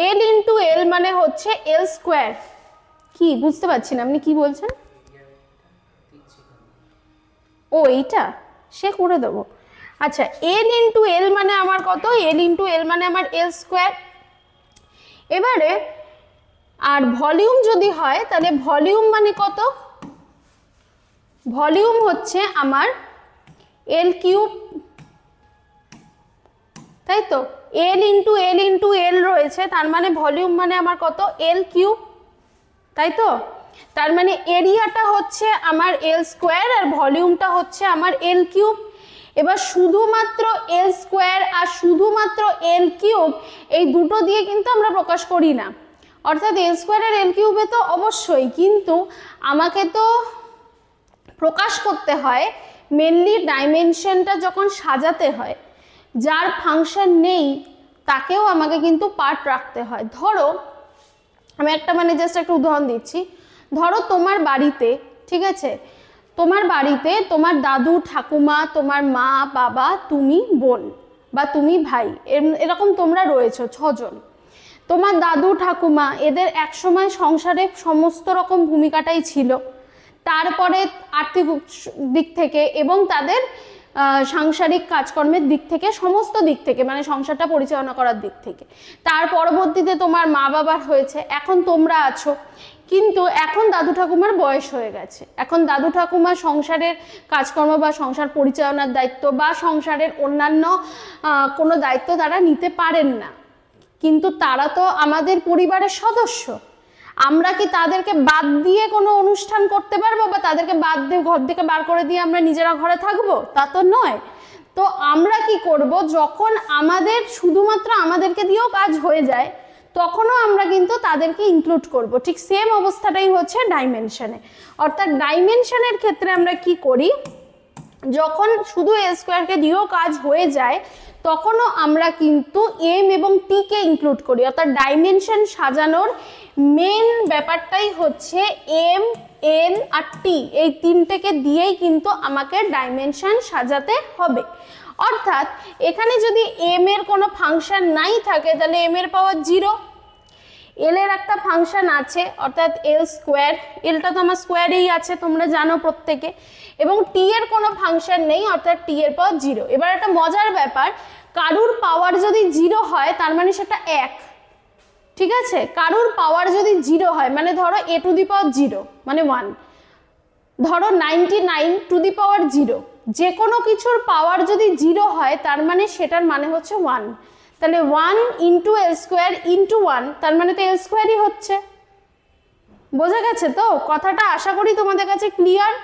এল ইন্টু এল মানে হচ্ছে এল স্কোয়ার। কি বুঝতে পারছি না আপনি কি বলছেন? ও এইটা সে করে দেবো। আচ্ছা, এল ইন্টু এল মানে আমার কত, এল ইন্টু এল মানে আমার এল স্কোয়ার। এবারে আর ভলিউম যদি হয় তাহলে ভলিউম মানে কত, ভলিউম হচ্ছে আমার এল কিউব, তাই তো? L into L into L রয়েছে, তার মানে ভলিউম মানে আমার কত, এল কিউব, তাই তো? তার মানে এরিয়াটা হচ্ছে আমার এল স্কোয়ার আর ভলিউমটা হচ্ছে আমার এল কিউব। এবার শুধুমাত্র এল স্কোয়ার আর শুধুমাত্র এল কিউব এই দুটো দিয়ে কিন্তু আমরা প্রকাশ করি না, অর্থাৎ এল স্কোয়ার আর এল কিউবে তো অবশ্যই, কিন্তু আমাকে তো প্রকাশ করতে হয় মেনলি ডাইমেনশনটা যখন সাজাতে হয়, যার ফাংশন নেই তাকেও আমাকে কিন্তু পার্ট রাখতে হয়। ধরো আমি একটা মানে জাস্ট একটা উদাহরণ দিচ্ছি, ধরো তোমার বাড়িতে, ঠিক আছে, তোমার বাড়িতে তোমার দাদু ঠাকুমা, তোমার মা বাবা, তুমি বোন বা তুমি ভাই, এরকম তোমরা রয়েছো 6 জন। তোমার দাদু ঠাকুমা এদের একসময় সংসারে সমস্ত রকম ভূমিকাটাই ছিল, তারপরে আর্থিক দিক থেকে এবং তাদের সাংসারিক কাজকর্মের দিক থেকে, সমস্ত দিক থেকে, মানে সংসারটা পরিচালনা করার দিক থেকে, তার পরবর্তীতে তোমার মা বাবার হয়েছে, এখন তোমরা আছো, কিন্তু এখন দাদু ঠাকুমার বয়স হয়ে গেছে, এখন দাদু ঠাকুমার সংসারের কাজকর্ম বা সংসার পরিচালনার দায়িত্ব বা সংসারের অন্যান্য কোনো দায়িত্ব তারা নিতে পারেন না, কিন্তু তারা তো আমাদের পরিবারের সদস্য, আমরা কি তাদেরকে বাদ দিয়ে কোনো অনুষ্ঠান করতে পারবো বা তাদেরকে বাদ দিয়ে ঘর থেকে বার করে দিয়ে আমরা নিজেরা ঘরে থাকবো? তা তো নয়। তো আমরা কি করব, যখন আমাদের শুধুমাত্র আমাদেরকে দিয়েও কাজ হয়ে যায় তখনও আমরা কিন্তু তাদেরকে ইনক্লুড করব। ঠিক সেম অবস্থাটাই হচ্ছে ডাইমেনশনে, অর্থাৎ ডাইমেনশনের ক্ষেত্রে আমরা কি করি, যখন শুধু এল স্কোয়ারকে দিয়েও কাজ হয়ে যায় তখনও আমরা কিন্তু এম এবং টিকে ইনক্লুড করি, অর্থাৎ ডাইমেনশন সাজানোর মেন ব্যাপারটাই হচ্ছে এম, এল আর টি, এই তিনটেকে দিয়েই কিন্তু আমাকে ডাইমেনশন সাজাতে হবে। অর্থাৎ এখানে যদি এম এর কোনো ফাংশন নাই থাকে তাহলে এম এর পাওয়ার 0, এল এর একটা ফাংশন আছে অর্থাৎ এল স্কোয়ার, এলটা তো আমার স্কোয়ারেই আছে তোমরা জানো প্রত্যেকে, এবং টি এর কোনো ফাংশন নেই অর্থাৎ টি এর পাওয়ার 0। এবার একটা মজার ব্যাপার, কারুর পাওয়ার যদি 0 হয় তার মানে সেটা 1, ঠিক আছে? কারুর পাওয়ার যদি 0 হয় মানে ধরো a টু দি পাওয়ার 0 মানে 1, ধরো 99 টু দি পাওয়ার 0, যে কোনো কিছুর পাওয়ার যদি 0 হয় তার মানে সেটার মানে হচ্ছে 1, তাহলে 1 ইন্টু এল স্কোয়ার ইন্টু 1, তার মানে তো এল স্কোয়ারই হচ্ছে। বোঝা গেছে তো কথাটা? আশা করি তোমাদের কাছে ক্লিয়ার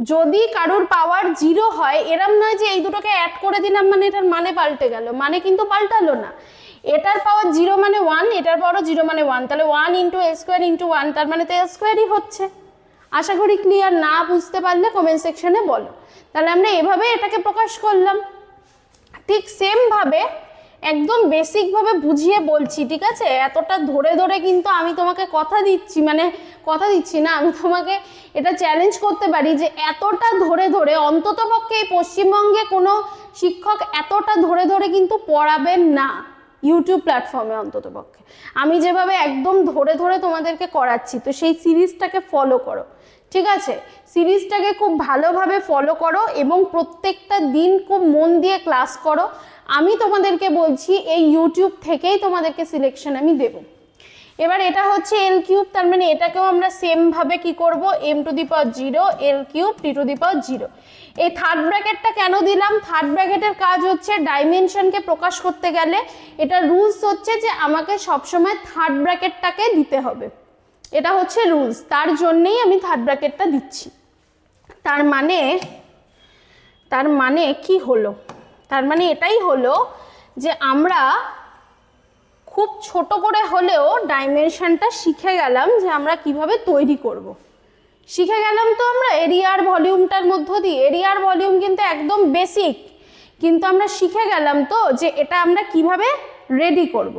যদি কারোর পাওয়ার 0 হয়, এরম নয় যে এই দুটোকে অ্যাড করে দিলাম মানে এটার মানে পাল্টে গেল, মানে কিন্তু পাল্টালো না। এটার পাওয়ার 0 মানে 1, এটার পাওয়ার 0 মানে 1, তাহলে 1 × a² × 1, তার মানে তো a² হচ্ছে। আশা করি ক্লিয়ার। না বুঝতে পারলে কমেন্ট সেকশনে বলো। তাহলে আমরা এভাবে এটাকে প্রকাশ করলাম। ঠিক সেম ভাবে একদম বেসিক ভাবে বুঝিয়ে বলছি, ঠিক আছে? এতটা ধরে ধরে কিন্তু আমি তোমাকে কথা দিচ্ছি, মানে কথা দিচ্ছি না, আমি তোমাকে এটা চ্যালেঞ্জ করতে পারি যে এতটা ধরে ধরে অন্ততপক্ষে এই পশ্চিমবঙ্গে কোনো শিক্ষক এতটা ধরে ধরে কিন্তু পড়াবেন না ইউটিউব প্ল্যাটফর্মে। অন্ততপক্ষে আমি যেভাবে একদম ধরে ধরে তোমাদেরকে করাচ্ছি, তো সেই সিরিজটাকে ফলো করো, ঠিক আছে? সিরিজটাকে খুব ভালোভাবে ফলো করো এবং প্রত্যেকটা দিন খুব মন দিয়ে ক্লাস করো। আমি তোমাদেরকে বলছি এই ইউটিউব থেকেই তোমাদেরকে সিলেকশন আমি দেব। এবার এটা হচ্ছে l3, তার মানে এটাকেও আমরা সেম ভাবে কি করব, m⁻0 l3 t⁻0। এই থার্ড ব্র্যাকেটটা কেন দিলাম? থার্ড ব্র্যাকেটের কাজ হচ্ছে ডাইমেনশনকে প্রকাশ করতে গেলে এটা রুলস হচ্ছে যে আমাকে সবসময় থার্ড ব্র্যাকেটটাকে দিতে হবে, এটা হচ্ছে রুলস। তার জন্যই আমি থার্ড ব্র্যাকেটটা দিচ্ছি। তার মানে কি হলো? তার মানে এটাই হলো যে আমরা খুব ছোট করে হলেও ডাইমেনশনটা শিখে গেলাম যে আমরা কিভাবে তৈরি করব। শিখে গেলাম তো আমরা এরিয়ার ভলিউমটার মধ্য দিয়ে। এরিয়ার ভলিউম কিন্তু একদম বেসিক, কিন্তু আমরা শিখে গেলাম তো যে এটা আমরা কিভাবে রেডি করব।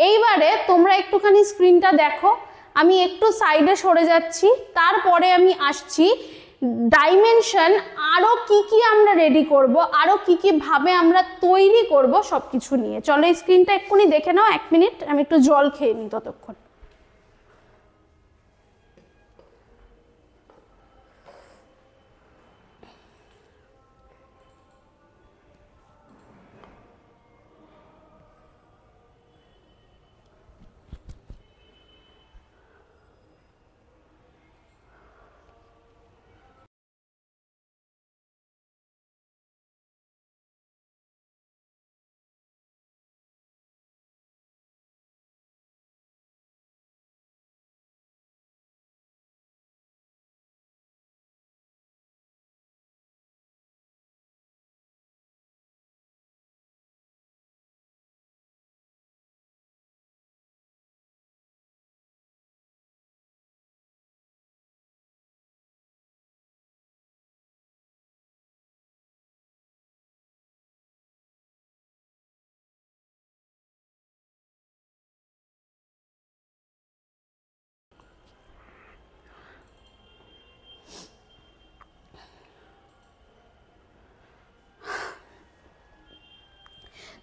এইবারে তোমরা একটুখানি স্ক্রিনটা দেখো, আমি একটু সাইডে সরে যাচ্ছি, তারপরে আমি আসছি ডাইমেনশন আরও কি আমরা রেডি করব, আরও কি ভাবে আমরা তৈরি করব সব কিছু নিয়ে। চলো এই স্ক্রিনটা এক্ষুনি দেখে নাও, 1 মিনিট আমি একটু জল খেয়ে নিই ততক্ষণ।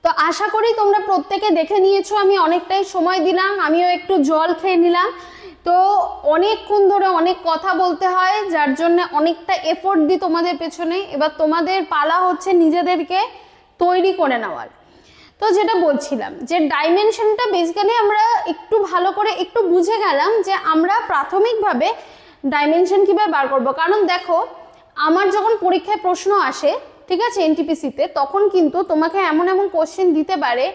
তো আশা করি তোমরা প্রত্যেকে দেখে নিয়েছো, আমি অনেকটাই সময় দিলাম, আমিও একটু জল খেয়ে নিলাম। তো অনেকক্ষণ ধরে অনেক কথা বলতে হয়, যার জন্য অনেকটা এফোর্ট দিই তোমাদের পেছনে। এবার তোমাদের পালা হচ্ছে নিজেদেরকে তৈরি করে নেওয়ার। তো যেটা বলছিলাম যে ডাইমেনশনটা বেসিক্যালি আমরা একটু ভালো করে একটু বুঝে গেলাম যে আমরা প্রাথমিকভাবে ডাইমেনশন কীভাবে বার করবো। কারণ দেখো, আমার যখন পরীক্ষায় প্রশ্ন আসে, ঠিক আছে, এনটিপিসিতে, তখন কিন্তু তোমাকে এমন এমন কোশ্চেন দিতে পারে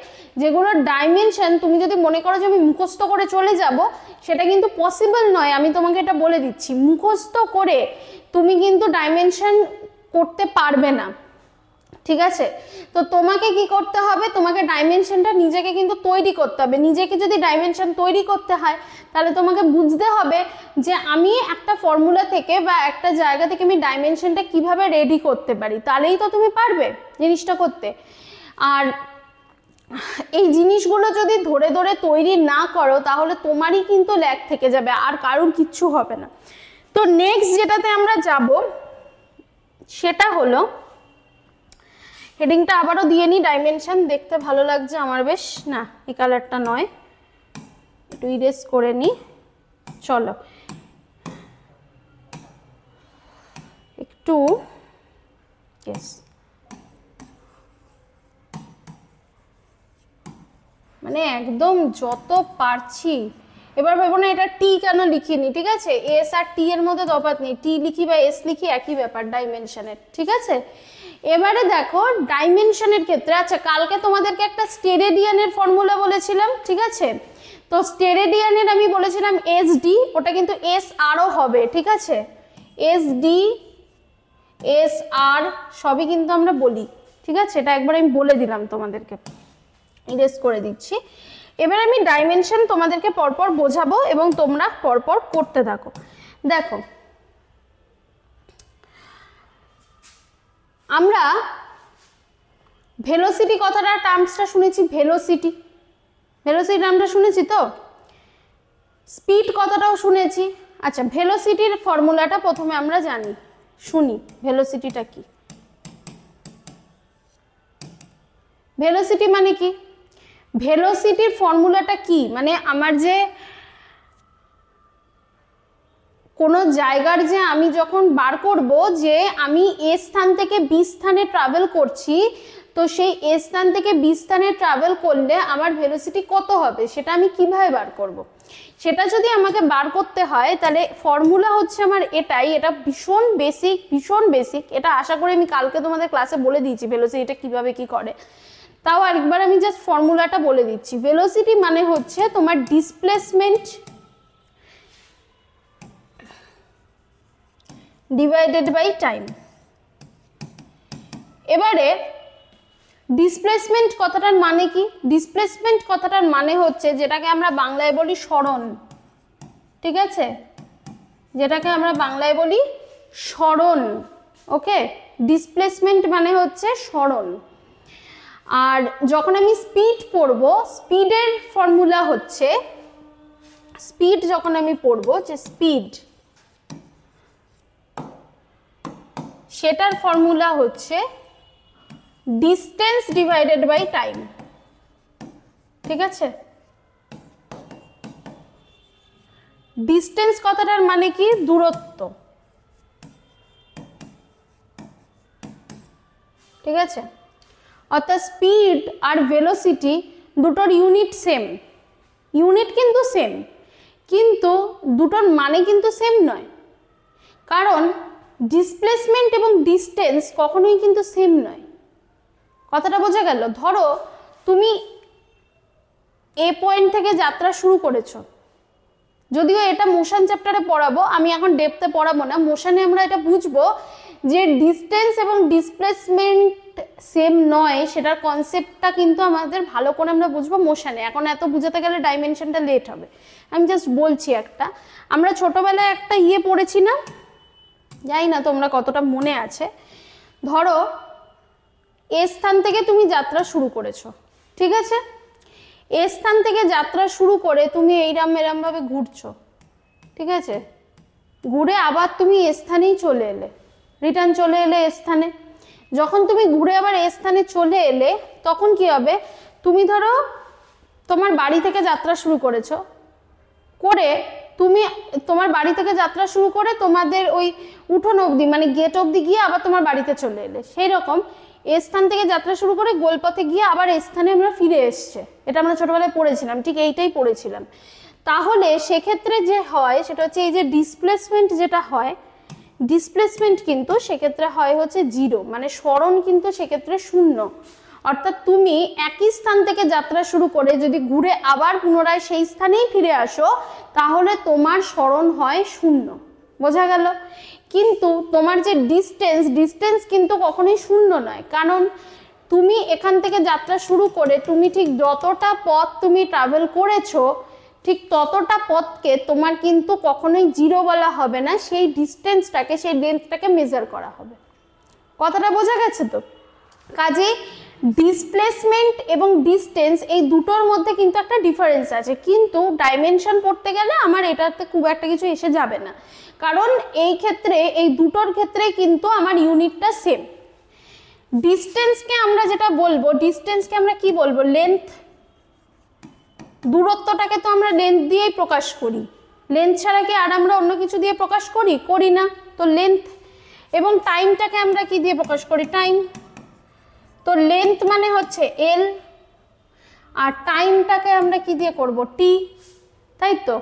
যেগুলোর ডাইমেনশন তুমি যদি মনে করো যে আমি মুখস্থ করে চলে যাব, সেটা কিন্তু পসিবল নয়। আমি তোমাকে এটা বলে দিচ্ছি, মুখস্থ করে তুমি কিন্তু ডাইমেনশন করতে পারবে না, ঠিক আছে? তো তোমাকে কি করতে হবে, তোমাকে ডাইমেনশনটা নিজেকে কিন্তু তৈরি করতে হবে। নিজেকে যদি ডাইমেনশন তৈরি করতে হয়, তাহলে তোমাকে বুঝতে হবে যে আমি একটা ফর্মুলা থেকে বা একটা জায়গা থেকে আমি ডাইমেনশনটা কিভাবে রেডি করতে পারি, তাহলেই তো তুমি পারবে জিনিসটা করতে। আর এই জিনিসগুলো যদি ধরে ধরে তৈরি না করো, তাহলে তোমারই কিন্তু ল্যাগ থেকে যাবে, আর কারোর কিচ্ছু হবে না। তো নেক্সট যেটাতে আমরা যাব সেটা হলো, হেডিংটা আবারও দিয়ে নিই, ডাইমেনশন দেখতে ভালো লাগছে আমার বেশ। না, এই কালারটা নয়, একটু ইরেজ করে নিই। চলো একটু, ইয়েস, মানে একদম যত পারছি। এবার ভেবো না এটা টি কেন লিখিনি, ঠিক আছে? এস আর টি এর মধ্যে তফাৎ নেই, টি লিখি বা এস লিখি একই ব্যাপার ডাইমেনশনের, ঠিক আছে? এবারে দেখো ডাইমেনশনের ক্ষেত্রে, আচ্ছা কালকে তোমাদেরকে একটা স্টেরেডিয়ানের ফর্মুলা বলেছিলাম, ঠিক আছে? তো স্টেরেডিয়ানের আমি বলেছিলাম এস ডি, ওটা কিন্তু এস আরও হবে, ঠিক আছে? এস ডি এস আর সবই কিন্তু আমরা বলি, ঠিক আছে? এটা একবার আমি বলে দিলাম তোমাদেরকে, ইরেজ করে দিচ্ছি। এবার আমি ডাইমেনশন তোমাদেরকে পরপর বোঝাবো এবং তোমরা পরপর করতে থাকো। দেখো, আমরা ভেলোসিটি কথাটা টার্মসটা শুনেছি, ভেলোসিটি নামটা শুনেছি তো, স্পিড কথাটাও শুনেছি। আচ্ছা, ভেলোসিটির ফর্মুলাটা প্রথমে আমরা শুনি ভেলোসিটিটা কি। ভেলোসিটি মানে কি? ভেলোসিটির ফর্মুলাটা কি, মানে আমার যে কোনো জায়গার যে আমি যখন বার করব যে আমি এ স্থান থেকে বি স্থানে ট্রাভেল করছি, তো সেই এ স্থান থেকে বি স্থানে ট্রাভেল করলে আমার ভেলোসিটি কত হবে সেটা আমি কিভাবে বার করব। সেটা যদি আমাকে বার করতে হয় তাহলে ফর্মুলা হচ্ছে আমার এটাই, এটা ভীষণ বেসিক। এটা আশা করি আমি কালকে তোমাদের ক্লাসে বলে দিয়েছি ভেলোসিটিটা কিভাবে কি করে। তাও আরেকবার আমি জাস্ট ফর্মুলাটা বলে দিচ্ছি। ভেলোসিটি মানে হচ্ছে তোমার ডিসপ্লেসমেন্ট ডিভাইডেড বাই টাইম। এবারে ডিসপ্লেসমেন্ট কথাটার মানে কি? ডিসপ্লেসমেন্ট কথাটার মানে হচ্ছে যেটাকে আমরা বাংলায় বলি সরণ, ঠিক আছে? যেটাকে আমরা বাংলায় বলি সরণ, ওকে? ডিসপ্লেসমেন্ট মানে হচ্ছে সরণ। আর যখন আমি স্পিড পড়ব, স্পিডের ফর্মুলা হচ্ছে, স্পিড যখন আমি পড়ব যে স্পিড, সেটার ফর্মুলা হচ্ছে ডিস্টেন্স ডিভাইডেড বাই টাইম, ঠিক আছে? ডিস্টেন্স কথাটার মানে কি? দূরত্ব, ঠিক আছে? অর্থাৎ স্পিড আর ভেলোসিটি দুটোর ইউনিট সেম, ইউনিট কিন্তু সেম, কিন্তু দুটোর মানে কিন্তু সেম নয়। কারণ ডিসপ্লেসমেন্ট এবং ডিস্টেন্স কখনোই কিন্তু সেম নয়। কথাটা বোঝা গেল? ধরো তুমি এ পয়েন্ট থেকে যাত্রা শুরু করেছো, যদিও এটা মোশন চ্যাপ্টারে পড়াবো, আমি এখন ডেপথে পড়াবো না। মোশনে আমরা এটা বুঝবো যে ডিস্টেন্স এবং ডিসপ্লেসমেন্ট সেম নয়, সেটার কনসেপ্টটা কিন্তু আমাদের ভালো করে আমরা বুঝবো মোশনে। এখন এত বুঝাতে গেলে ডাইমেনশনটা লেট হবে। আমি জাস্ট বলছি, আমরা ছোটবেলায় একটা পড়েছি না, জানি না তোমরা কতটা মনে আছে। ধরো এ স্থান থেকে তুমি যাত্রা শুরু করেছো, ঠিক আছে? এ স্থান থেকে যাত্রা শুরু করে তুমি এরম ভাবে ঘুরছো, ঠিক আছে? ঘুরে আবার তুমি এ স্থানেই চলে এলে, রিটার্ন চলে এলে এ স্থানে। যখন তুমি ঘুরে আবার এ স্থানে চলে এলে তখন কি হবে? তুমি ধরো তোমার বাড়ি থেকে যাত্রা শুরু করেছো, করে তুমি তোমার বাড়ি থেকে যাত্রা শুরু করে তোমাদের ওই উঠোন অবধি মানে গেট অবধি গিয়ে আবার তোমার বাড়িতে চলে এলে। সেই রকম এ স্থান থেকে যাত্রা শুরু করে গোলপথে গিয়ে আবার এ স্থানে আমরা ফিরে এসছে। এটা আমরা ছোটবেলায় পড়েছিলাম, ঠিক এইটাই পড়েছিলাম। তাহলে সেক্ষেত্রে যে হয় সেটা হচ্ছে এই যে ডিসপ্লেসমেন্ট যেটা হয়, ডিসপ্লেসমেন্ট কিন্তু সেক্ষেত্রে হয় হচ্ছে 0, মানে সরণ কিন্তু সেক্ষেত্রে 0। অর্থাৎ তুমি একই স্থান থেকে যাত্রা শুরু করে যদি ঘুরে আবার পুনরায় সেই স্থানেই ফিরে আসো তাহলে তোমার সরণ হয় 0। বোঝা গেল? কিন্তু তোমার যে ডিস্টেন্স কিন্তু কখনোই 0 নয়, কারণ তুমি এখান থেকে যাত্রা শুরু করে তুমি ঠিক যতটা পথ তুমি ট্রাভেল করেছো ঠিক ততটা পথকে তোমার কিন্তু কখনোই 0 বলা হবে না, সেই ডিস্টেন্সটাকে, সেই লেন্থটাকে মেজার করা হবে। কথাটা বোঝা গেছে তো? কাজে ডিসপ্লেসমেন্ট এবং ডিস্টেন্স এই দুটোর মধ্যে কিন্তু একটা ডিফারেন্স আছে, কিন্তু ডাইমেনশন পড়তে গেলে আমার এটাতে খুব একটা কিছু এসে যাবে না, কারণ এই ক্ষেত্রে এই দুটোর ক্ষেত্রে কিন্তু আমার ইউনিটটা সেম। ডিস্টেন্সকে আমরা যেটা বলবো, ডিস্টেন্সকে আমরা কি বলবো? লেন্থ। দূরত্বটাকে তো আমরা লেন্থ দিয়েই প্রকাশ করি, লেন্থ ছাড়া কি আর আমরা অন্য কিছু দিয়ে প্রকাশ করি না, তো লেন্থ। এবং টাইমটাকে আমরা কি দিয়ে প্রকাশ করি? টাইম। তো লেন্থ মানে হচ্ছে এল, আর টাইমটাকে আমরা কি দিয়ে করব? টি, তাই তো?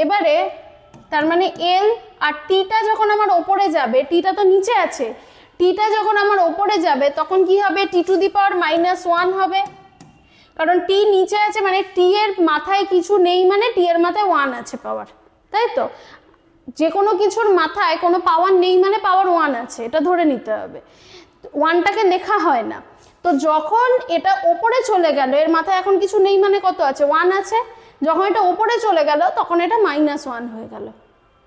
এবারে তার মানে এল আর টিটা যখন আমার ওপরে যাবে, টিটা তো নিচে আছে, টিটা যখন আমার ওপরে যাবে তখন কি হবে? T⁻⁻1 হবে, কারণ টি নিচে আছে মানে টি এর মাথায় কিছু নেই, মানে টি এর মাথায় 1 আছে পাওয়ার, তাই তো? যে কোনো কিছুর মাথায় কোনো পাওয়ার নেই মানে পাওয়ার 1 আছে, এটা ধরে নিতে হবে। 1টাকে লেখা হয় না। তো যখন এটা ওপরে চলে গেল, এর মাথায় এখন কিছু নেই মানে কত আছে, 1 আছে, যখন এটা ওপরে চলে গেল তখন এটা -1 হয়ে গেল।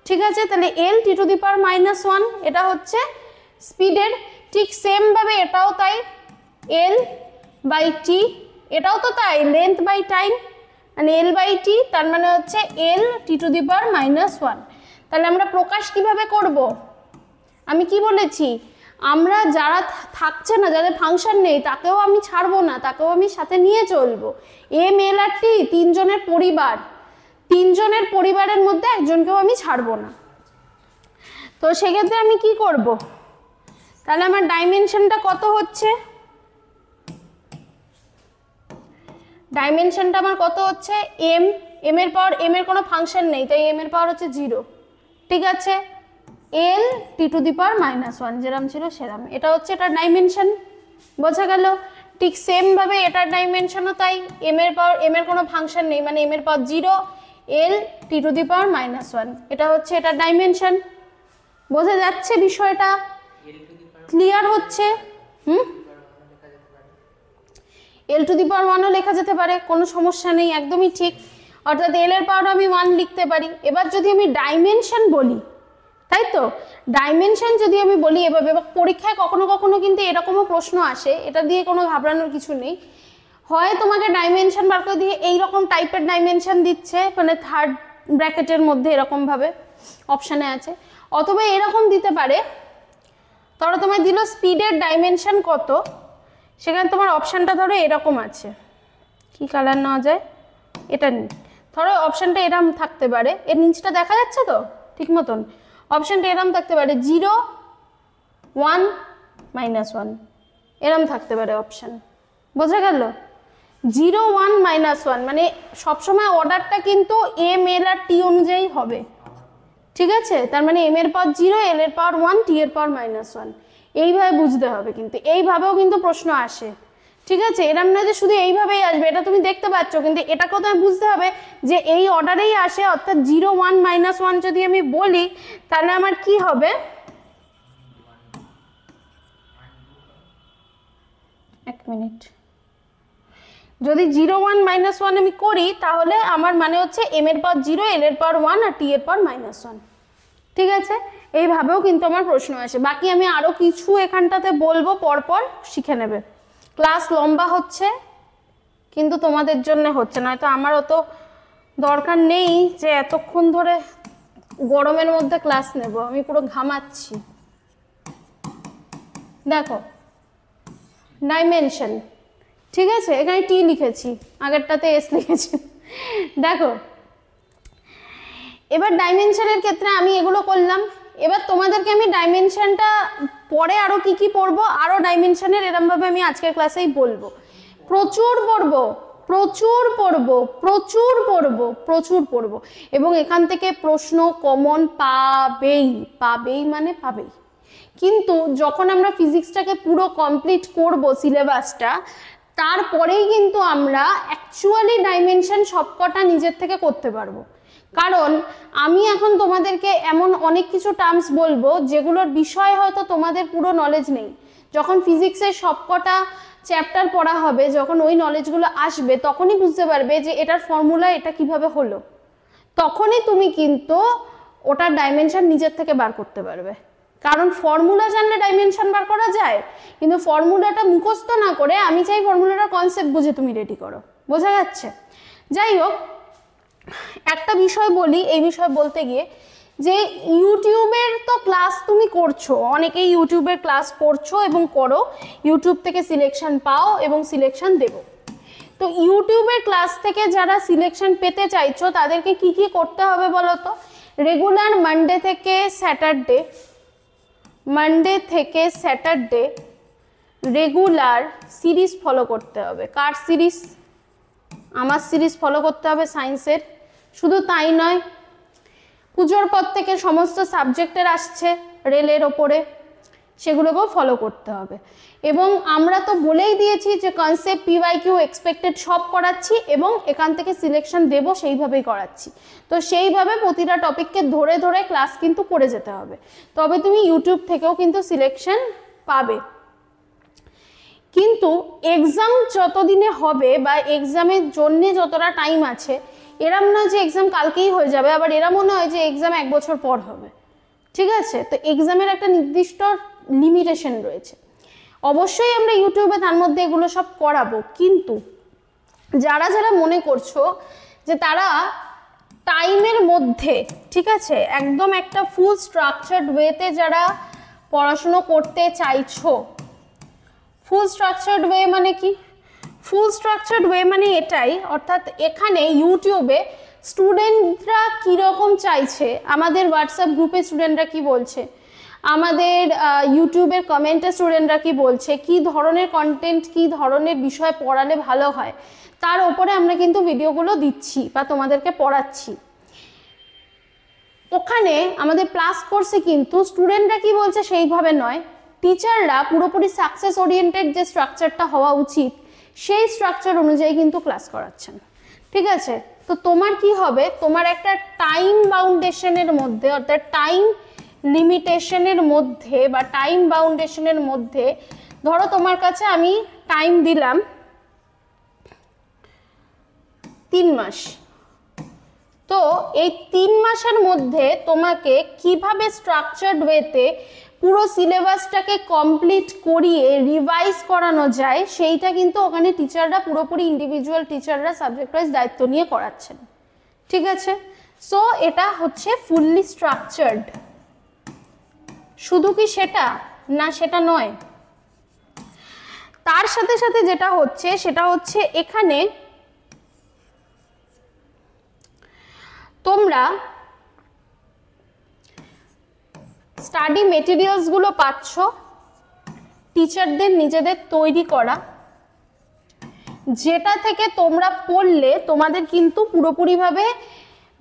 ঠিক আছে, তাহলে L T⁻⁻1 এটা হচ্ছে স্পিডের। ঠিক সেম ভাবে এটাও তাই, L/T, এটাও তো তাই, লেন্থ বাই টাইম, মানে L/T, তার মানে হচ্ছে L T⁻⁻1। তাহলে আমরা প্রকাশ কিভাবে করব? আমি কি বলেছি, আমরা যারা থাকছে না, যাদের ফাংশন নেই, তাকেও আমি ছাড়বো না, তাকেও আমি সাথে নিয়ে চলবো। M, L আর T তিনজনের পরিবার, তিনজনের পরিবারের মধ্যে একজনকেও আমি ছাড়বো না। তো সেক্ষেত্রে আমি কি করব? তাহলে আমার ডাইমেনশনটা কত হচ্ছে, ডাইমেনশনটা আমার কত হচ্ছে, m, m এর পাওয়ার, m এর কোনো ফাংশন নেই তাই m এর পাওয়ার হচ্ছে 0। ঠিক আছে, L T⁻⁻1 যেরকম ছিল সেরকম, এটা হচ্ছে এটার ডাইমেনশন, বোঝা গেল? ঠিক সেম ভাবে এটার ডাইমেনশনও তাই, m এর পাওয়ার, m এর কোনো ফাংশন নেই মানে m এর পাওয়ার 0, L T⁻⁻1, এটা হচ্ছে এটার ডাইমেনশন। বোঝা যাচ্ছে বিষয়টা? ক্লিয়ার হচ্ছে? L⁻1ও লেখা যেতে পারে, কোনো সমস্যা নেই, একদমই ঠিক। অর্থাৎ L এর পাওয়ার আমি 1 লিখতে পারি। এবার যদি আমি ডাইমেনশন বলি, তাই তো, ডাইমেনশন যদি আমি বলি এভাবে, পরীক্ষায় কখনো কখনো কিন্তু এরকমও প্রশ্ন আসে, এটা দিয়ে কোনো ঘাবড়ানোর কিছু নেই। হয় তোমাকে ডাইমেনশন বার করে দিয়ে এইরকম টাইপের ডাইমেনশন দিচ্ছে, মানে 3rd ব্র্যাকেটের মধ্যে এরকম ভাবে অপশানে আছে, অথবা এরকম দিতে পারে, ধরো তোমায় দিল স্পিডের ডাইমেনশন কত, সেখানে তোমার অপশানটা ধরো এরকম আছে, কি কালার নেওয়া যায়, এটা নিই, ধরো অপশানটা এরকম থাকতে পারে, এর নিচটা দেখা যাচ্ছে তো ঠিক মতন, অপশানটা এরকম থাকতে পারে 0, 1, -1, এরকম থাকতে পারে অপশান। বোঝা গেল? 0, 1, -1 মানে সবসময় অর্ডারটা কিন্তু M, L আর T অনুযায়ী হবে। ঠিক আছে, তার মানে m এর পাওয়ার 0, L এর পাওয়ার 1, T এর পাওয়ার -1, এইভাবে বুঝতে হবে। কিন্তু এইভাবেও কিন্তু প্রশ্ন আসে। ঠিক আছে, এরম না যে শুধু এইভাবেই আসবে, এটা তুমি দেখতে পাচ্ছ, কিন্তু এটাকেও তুমি বুঝতে হবে যে এই অর্ডারেই আসে। অর্থাৎ 0, 1, -1 যদি আমি বলি তাহলে আমার কি হবে, এক মিনিট, যদি 0, 1, -1 আমি করি তাহলে আমার মানে হচ্ছে m এর পাওয়ার 0, L এর পাওয়ার 1 আর T এর পাওয়ার -1। ঠিক আছে, এইভাবেও কিন্তু আমার প্রশ্ন আসে। বাকি আমি আরো কিছু এখানটাতে বলবো, পরপর শিখে নেবে। ক্লাস লম্বা হচ্ছে কিন্তু তোমাদের জন্য হচ্ছে না, তো আমার অত দরকার নেই যে এতক্ষণ ধরে গরমের মধ্যে ক্লাস নেব, আমি পুরো ঘামাচ্ছি। দেখো ডাইমেনশন, ঠিক আছে, এখানে টি লিখেছি, আগেরটাতে এস লিখেছি। দেখো এবার ডাইমেনশনের ক্ষেত্রে আমি এগুলো করলাম। এবার তোমাদেরকে আমি ডাইমেনশনটা পরে আরো কি কি পড়বো, আরো ডাইমেনশনের এরম ভাবে আমি আজকের ক্লাসেই বলবো। প্রচুর পড়বো, প্রচুর পড়বো, প্রচুর পড়বো, প্রচুর পড়বো, এবং এখান থেকে প্রশ্ন কমন পাবেই, পাবেই মানে পাবেই। কিন্তু যখন আমরা ফিজিক্সটাকে পুরো কমপ্লিট করব সিলেবাসটা, তারপরেই কিন্তু আমরা অ্যাকচুয়ালি ডাইমেনশন সবকটা নিজের থেকে করতে পারবো। কারণ আমি এখন তোমাদেরকে এমন অনেক কিছু টার্মস বলবো যেগুলোর বিষয় হয়তো তোমাদের পুরো নলেজ নেই। যখন ফিজিক্সের সবকটা চ্যাপ্টার পড়া হবে, যখন ওই নলেজগুলো আসবে, তখনই বুঝতে পারবে যে এটার ফর্মুলা এটা কিভাবে হলো, তখনই তুমি কিন্তু ওটার ডাইমেনশন নিজের থেকে বার করতে পারবে। কারণ ফর্মুলা জানলে ডাইমেনশন বার করা যায়, কিন্তু ফর্মুলাটা মুখস্থ না করে আমি চাই ফর্মুলাটার কনসেপ্ট বুঝে তুমি রেডি করো। বোঝা যাচ্ছে? যাই হোক, একটা বিষয় বলি, এই বিষয় বলতে গিয়ে, যে ইউটিউবের তো ক্লাস তুমি করছো, অনেকেই ইউটিউবের ক্লাস করছো এবং করো, ইউটিউব থেকে সিলেকশন পাও এবং সিলেকশন দেবো। তো ইউটিউবের ক্লাস থেকে যারা সিলেকশন পেতে চাইছো তাদেরকে কি কি করতে হবে বলো তো? রেগুলার মানডে থেকে স্যাটারডে রেগুলার সিরিজ ফলো করতে হবে। কার সিরিজ? আমার সিরিজ ফলো করতে হবে সায়েন্সের। শুধু তাই নয়, পুজোর পর থেকে সমস্ত সাবজেক্টের আসছে রেলের ওপরে, সেগুলোকেও ফলো করতে হবে। এবং আমরা তো বলেই দিয়েছি যে কনসেপ্ট, পিওয়াইকিউ, এক্সপেক্টেড সব করাচ্ছি এবং এখান থেকে সিলেকশন দেব সেইভাবেই করাচ্ছি। তো সেইভাবে প্রতিটা টপিককে ধরে ধরে ক্লাস কিন্তু করে যেতে হবে, তবে তুমি ইউটিউব থেকেও কিন্তু সিলেকশন পাবে। কিন্তু এক্সাম যতদিনে হবে বা এক্সামের জন্যে যতটা টাইম আছে, এরম না যে এক্সাম কালকেই হয়ে যাবে, আবার এরম মনে হয় যে এক্সাম 1 বছর পর হবে, ঠিক আছে? তো এক্সামের একটা নির্দিষ্ট লিমিটেশন রয়েছে। অবশ্যই আমরা ইউটিউবে তার মধ্যে এগুলো সব করাবো, কিন্তু যারা যারা মনে করছো যে তারা টাইমের মধ্যে, ঠিক আছে, একদম একটা ফুল স্ট্রাকচার্ড ওয়েতে যারা পড়াশুনো করতে চাইছো, ফুল স্ট্রাকচার্ড ওয়ে মানে কি? ফুল স্ট্রাকচার্ড ওয়ে মানে এটাই, অর্থাৎ এখানে ইউটিউবে স্টুডেন্টরা কীরকম চাইছে, আমাদের হোয়াটসঅ্যাপ গ্রুপে স্টুডেন্টরা কি বলছে, আমাদের ইউটিউবের কমেন্টে স্টুডেন্টরা কি বলছে, কি ধরনের কন্টেন্ট, কি ধরনের বিষয় পড়ালে ভালো হয়, তার ওপরে আমরা কিন্তু ভিডিওগুলো দিচ্ছি বা তোমাদেরকে পড়াচ্ছি। ওখানে আমাদের প্লাস কোর্সে কিন্তু স্টুডেন্টরা কি বলছে সেইভাবে নয়, টিচাররা পুরোপুরি সাকসেস ওরিয়েন্টেড যে স্ট্রাকচারটা হওয়া উচিত সেই স্ট্রাকচার অনুযায়ী কিন্তু ক্লাস করাচ্ছেন, ঠিক আছে? তো তোমার কি হবে, তোমার একটা টাইম বাউন্ডেশনের মধ্যে, অর্থাৎ টাইম লিমিটেশনের মধ্যে বা টাইম বাউন্ডেশনের মধ্যে, ধরো তোমার কাছে আমি টাইম দিলাম 3 মাস, তো এই 3 মাসের মধ্যে তোমাকে কিভাবে স্ট্রাকচার্ড ওয়েতে পুরো সিলেবাসটাকে কমপ্লিট করিয়ে রিভাইজ করানো যায়, সেইটা কিন্তু ওখানে টিচাররা পুরোপুরি ইন্ডিভিজুয়াল টিচাররা সাবজেক্ট ওয়াইজ দায়িত্ব নিয়ে করাচ্ছেন, ঠিক আছে? সো এটা হচ্ছে ফুললি স্ট্রাকচার্ড। শুধু কি সেটা না, সেটা নয়, তার সাথে সাথে যেটা হচ্ছে সেটা হচ্ছে এখানে তোমরা স্টাডি মেটেরিয়ালসগুলো পাচ্ছ টিচারদের নিজেদের তৈরি করা, যেটা থেকে তোমরা পড়লে তোমাদের কিন্তু পুরোপুরিভাবে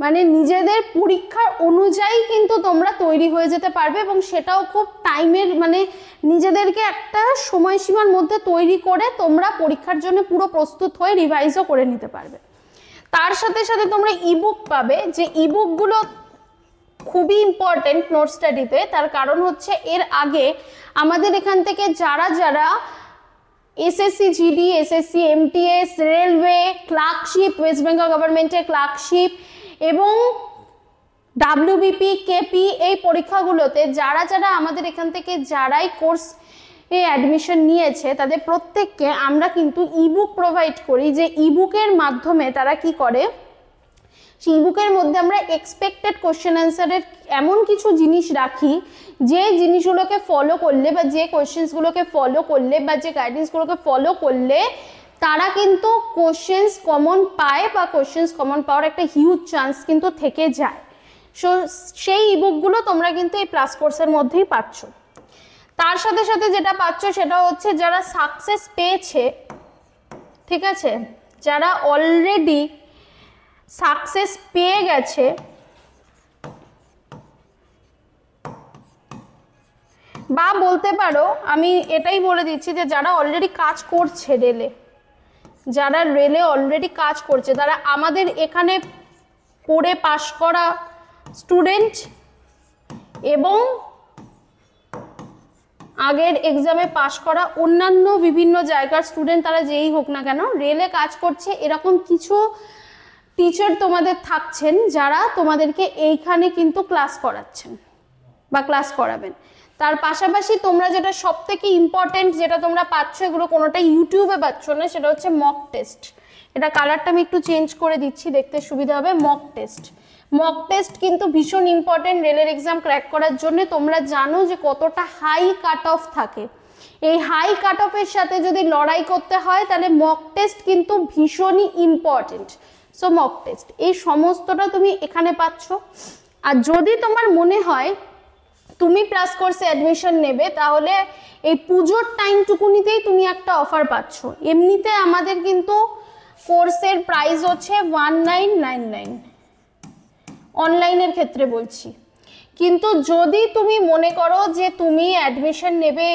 মানে নিজেদের পরীক্ষার অনুযায়ী কিন্তু তোমরা তৈরি হয়ে যেতে পারবে, এবং সেটাও খুব টাইমের মানে নিজেদেরকে একটা সময়সীমার মধ্যে তৈরি করে তোমরা পরীক্ষার জন্য পুরো প্রস্তুত হয়ে রিভাইজও করে নিতে পারবে। তার সাথে সাথে তোমরা ইবুক পাবে, যে ইবুকগুলো খুবই ইম্পর্টেন্ট নোট স্টাডিতে। তার কারণ হচ্ছে এর আগে আমাদের এখান থেকে যারা যারা SSC GD, SSC MTS, railway, clerkship, West Bengal গভর্নমেন্টের ক্লার্কশিপ এবং ডাব্লিউবিপি, কেপি এই পরীক্ষাগুলোতে যারা যারা আমাদের এখান থেকে যারাই কোর্স অ্যাডমিশন নিয়েছে তাদের প্রত্যেককে আমরা কিন্তু ইবুক প্রোভাইড করি, যে ইবুকের মাধ্যমে তারা কি করে, সেই ইবুকের মধ্যে আমরা এক্সপেক্টেড কোশ্চেন অ্যান্সারের এমন কিছু জিনিস রাখি যে জিনিসগুলোকে ফলো করলে বা যে কোশ্চেন্সগুলোকে ফলো করলে বা যে গাইডেন্সগুলোকে ফলো করলে তারা কিন্তু কোশ্চেন্স কমন পায় বা কোশ্চেন্স কমন পাওয়ার একটা হিউজ চান্স কিন্তু থেকে যায়। সো সেই ইবুকগুলো তোমরা কিন্তু এই প্লাস কোর্সের মধ্যেই পাচ্ছ। তার সাথে সাথে যেটা পাচ্ছ সেটা হচ্ছে যারা সাকসেস পেয়েছে, ঠিক আছে, যারা অলরেডি সাকসেস পেয়ে গেছে বা বলতে পারো, আমি এটাই বলে দিচ্ছি যে যারা অলরেডি কাজ করছে রেলে, যারা রেলে অলরেডি কাজ করছে, তারা আমাদের এখানে পড়ে পাশ করা স্টুডেন্ট এবং আগের এক্সামে পাশ করা অন্যান্য বিভিন্ন জায়গার স্টুডেন্ট, তারা যেই হোক না কেন রেলে কাজ করছে, এরকম কিছু টিচার তোমাদের থাকছেন যারা তোমাদেরকে এইখানে কিন্তু ক্লাস করাচ্ছেন বা ক্লাস করাবেন। তার পাশাপাশি তোমরা যেটা সব থেকে ইম্পর্টেন্ট যেটা তোমরা পাচ্ছ, এগুলো কোনোটাই ইউটিউবে পাচ্ছ না, সেটা হচ্ছে মক টেস্ট। এটা কালারটা আমি একটু চেঞ্জ করে দিচ্ছি, দেখতে সুবিধা হবে। মক টেস্ট, মক টেস্ট কিন্তু ভীষণ ইম্পর্টেন্ট রেলের এক্সাম ক্র্যাক করার জন্য। তোমরা জানো যে কতটা হাই কাট অফ থাকে, এই হাই কাট অফের সাথে যদি লড়াই করতে হয় তাহলে মক টেস্ট কিন্তু ভীষণই ইম্পর্টেন্ট। সো মক টেস্ট এই সমস্তটা তুমি এখানে পাচ্ছ। আর যদি তোমার মনে হয় তুমি প্লাস কোর্সে অ্যাডমিশন নেবে, তাহলে এই পুজোর টাইমটুকুনিতেই তুমি একটা অফার পাচ্ছ। এমনিতে আমাদের কিন্তু কোর্সের প্রাইস হচ্ছে 1999 অনলাইনের ক্ষেত্রে বলছি, কিন্তু যদি তুমি মনে করো যে তুমি অ্যাডমিশন নেবে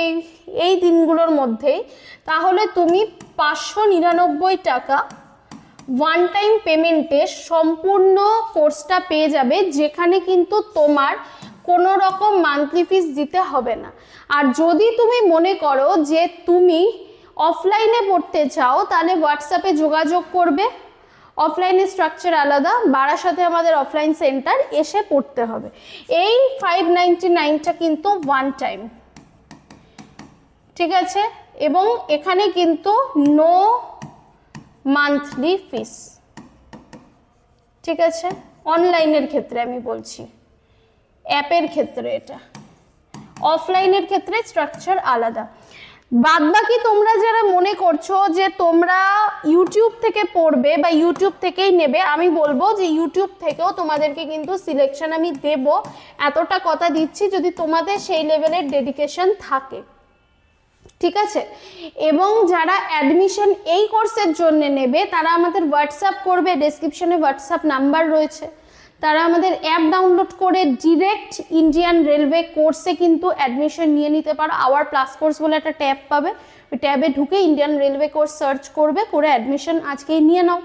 এই দিনগুলোর মধ্যেই, তাহলে তুমি 599 টাকা ওয়ান টাইম পেমেন্টে সম্পূর্ণ কোর্সটা পেয়ে যাবে, যেখানে কিন্তু তোমার কোনো রকম মান্থলি ফিস দিতে হবে না। আর যদি তুমি মনে করো যে তুমি অফলাইনে পড়তে চাও, তাহলে হোয়াটসঅ্যাপে যোগাযোগ করবে। অফলাইনের স্ট্রাকচার আলাদা, বারাসাতে আমাদের অফলাইন সেন্টার, এসে পড়তে হবে। এই 599টা কিন্তু ওয়ান টাইম, ঠিক আছে? এবং এখানে কিন্তু নো মান্থলি ফিস, ঠিক আছে? অনলাইনের ক্ষেত্রে আমি বলছি, অ্যাপের ক্ষেত্রে এটা, অফলাইনের ক্ষেত্রে স্ট্রাকচার আলাদা। বাদবাকি তোমরা যারা মনে করছো যে তোমরা ইউটিউব থেকে পড়বে বা ইউটিউব থেকেই নেবে, আমি বলবো যে ইউটিউব থেকেও তোমাদেরকে কিন্তু সিলেকশন আমি দেব, এতটা কথা দিচ্ছি, যদি তোমাদের সেই লেভেলের ডেডিকেশন থাকে, ঠিক আছে? এবং যারা অ্যাডমিশন এই কোর্সের জন্য নেবে তারা আমাদের হোয়াটসঅ্যাপ করবে, ডেসক্রিপশনে হোয়াটসঅ্যাপ নাম্বার রয়েছে। তারা আমাদের অ্যাপ ডাউনলোড করে ডিরেক্ট ইন্ডিয়ান রেলওয়ে কোর্সে কিন্তু অ্যাডমিশন নিয়ে নিতে পারো। আওয়ার প্লাস কোর্স বলে একটা ট্যাব পাবে, ওই ট্যাবে ঢুকে ইন্ডিয়ান রেলওয়ে কোর্স সার্চ করবে, করে অ্যাডমিশন আজকেই নিয়ে নাও,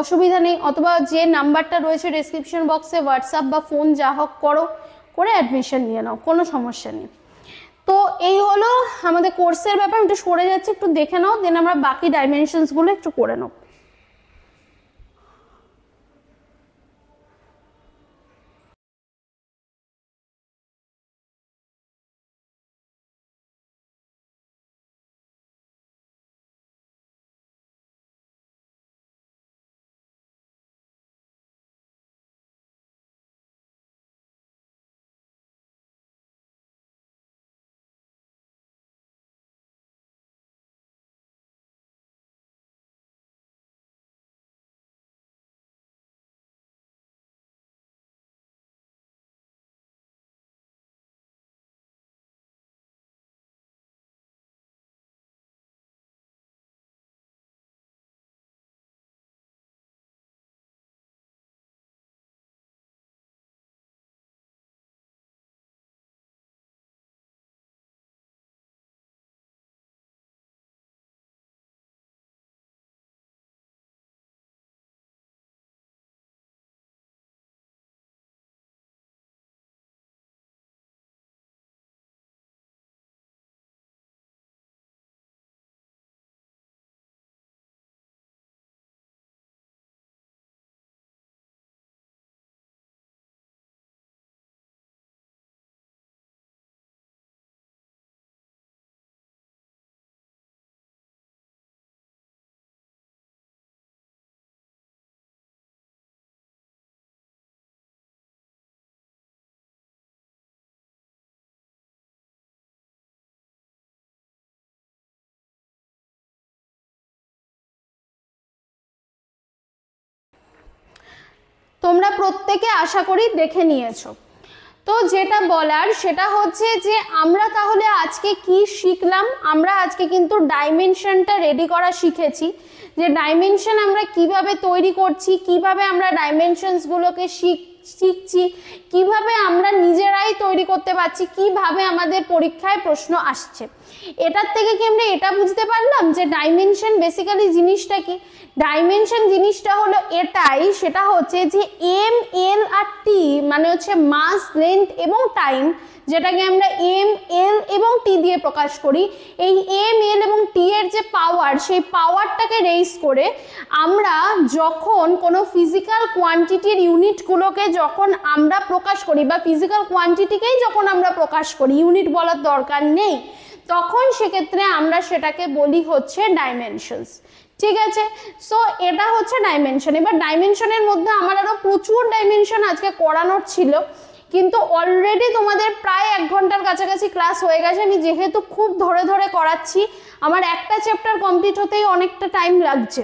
অসুবিধা নেই। অথবা যে নাম্বারটা রয়েছে ডেসক্রিপশন বক্সে, হোয়াটসঅ্যাপ বা ফোন যা হোক করো, করে অ্যাডমিশন নিয়ে নাও, কোনো সমস্যা নেই। তো এই হলো আমাদের কোর্সের ব্যাপার। একটু সরে যাচ্ছে, একটু দেখে নাও, দেন আমরা বাকি ডাইমেনশনসগুলো একটু করে নাও। তোমরা প্রত্যেকে আশা করি দেখে নিয়েছো। তো যেটা বলার সেটা হচ্ছে যে আমরা তাহলে আজকে কি শিখলাম। আমরা আজকে কিন্তু ডাইমেনশনটা রেডি করা শিখেছি, যে ডাইমেনশন আমরা কিভাবে তৈরি করছি, কিভাবে আমরা ডাইমেনশনসগুলোকে শিখছি, কিভাবে আমরা নিজেরাই তৈরি করতে পারছি, কিভাবে আমাদের পরীক্ষায় প্রশ্ন আসছে। এটার থেকে কি আমরা এটা বুঝতে পারলাম যে ডাইমেনশন বেসিক্যালি জিনিসটা কি। ডাইমেনশন জিনিসটা হলো এটাই, সেটা হচ্ছে যে এম, এল আর টি মানে হচ্ছে মাস, লেন্থ এবং টাইম, যেটাকে আমরা এম, এল এবং টি দিয়ে প্রকাশ করি। এই এম, এল এবং টি এর যে পাওয়ার, সেই পাওয়ারটাকে রেইজ করে আমরা যখন কোনো ফিজিক্যাল কোয়ান্টিটির ইউনিটগুলোকে যখন আমরা প্রকাশ করি, বা ফিজিক্যাল কোয়ান্টিটিকেই যখন আমরা প্রকাশ করি, ইউনিট বলার দরকার নেই, তখন সেক্ষেত্রে আমরা সেটাকে বলি হচ্ছে ডাইমেনশনস। ঠিক আছে, সো এটা হচ্ছে ডাইমেনশন। এবার ডাইমেনশনের মধ্যে আমার আরো প্রচুর ডাইমেনশন আজকে করানোর ছিল, কিন্তু অলরেডি তোমাদের প্রায় 1 ঘন্টার কাছাকাছি ক্লাস হয়ে গেছে। আমি যেহেতু খুব ধরে ধরে করাচ্ছি, আমার একটা চ্যাপ্টার কমপ্লিট হতেই অনেকটা টাইম লাগছে।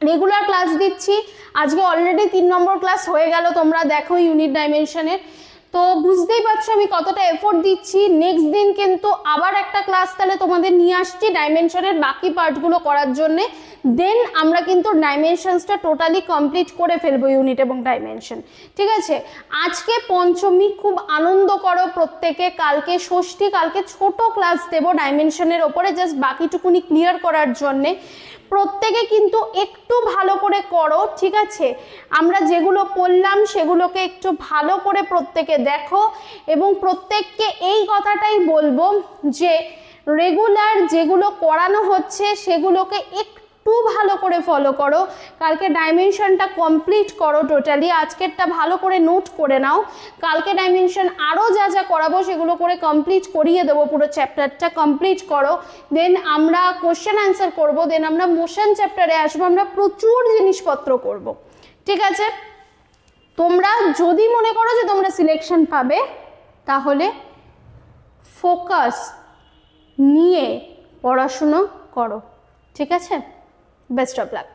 রেগুলার ক্লাস দিচ্ছি, আজকে অলরেডি 3 নম্বর ক্লাস হয়ে গেল, তোমরা দেখো ইউনিট ডাইমেনশনের। তো বুঝতেই পারছো আমি কতটা এফোর্ট দিচ্ছি। নেক্সট দিন কিন্তু আবার একটা ক্লাস তাহলে তোমাদের নিয়ে আসছি ডাইমেনশনের বাকি পার্টগুলো করার জন্যে, দেন আমরা কিন্তু ডাইমেনশনসটা টোটালি কমপ্লিট করে ফেলবো, ইউনিট এবং ডাইমেনশন। ঠিক আছে, আজকে পঞ্চমী, খুব আনন্দ করো প্রত্যেকে। কালকে ষষ্ঠী, কালকে ছোট ক্লাস দেবো ডাইমেনশনের ওপরে, জাস্ট বাকিটুকুনি ক্লিয়ার করার জন্যে। প্রত্যেকে কিন্তু একটু ভালো করে করো, ঠিক আছে? আমরা যেগুলো পড়লাম সেগুলোকে একটু ভালো করে প্রত্যেকে দেখো, এবং প্রত্যেককে এই কথাটাই বলবো যে রেগুলার যেগুলো করানো হচ্ছে সেগুলোকে একটু ভালো করে ফলো করো। কালকে ডাইমেনশনটা কমপ্লিট করো টোটালি, আজকেরটা ভালো করে নোট করে নাও। কালকে ডাইমেনশন আরও যা যা করাবো সেগুলো করে কমপ্লিট করিয়ে দেবো, পুরো চ্যাপ্টারটা কমপ্লিট করো। দেন আমরা কোশ্চেন অ্যান্সার করবো, দেন আমরা মোশন চ্যাপ্টারে আসবো, আমরা প্রচুর জিনিসপত্র করব। ঠিক আছে, তোমরা যদি মনে করো যে তোমরা সিলেকশন পাবে, তাহলে ফোকাস নিয়ে পড়াশুনো করো। ঠিক আছে, বেস্ট অফ লাক।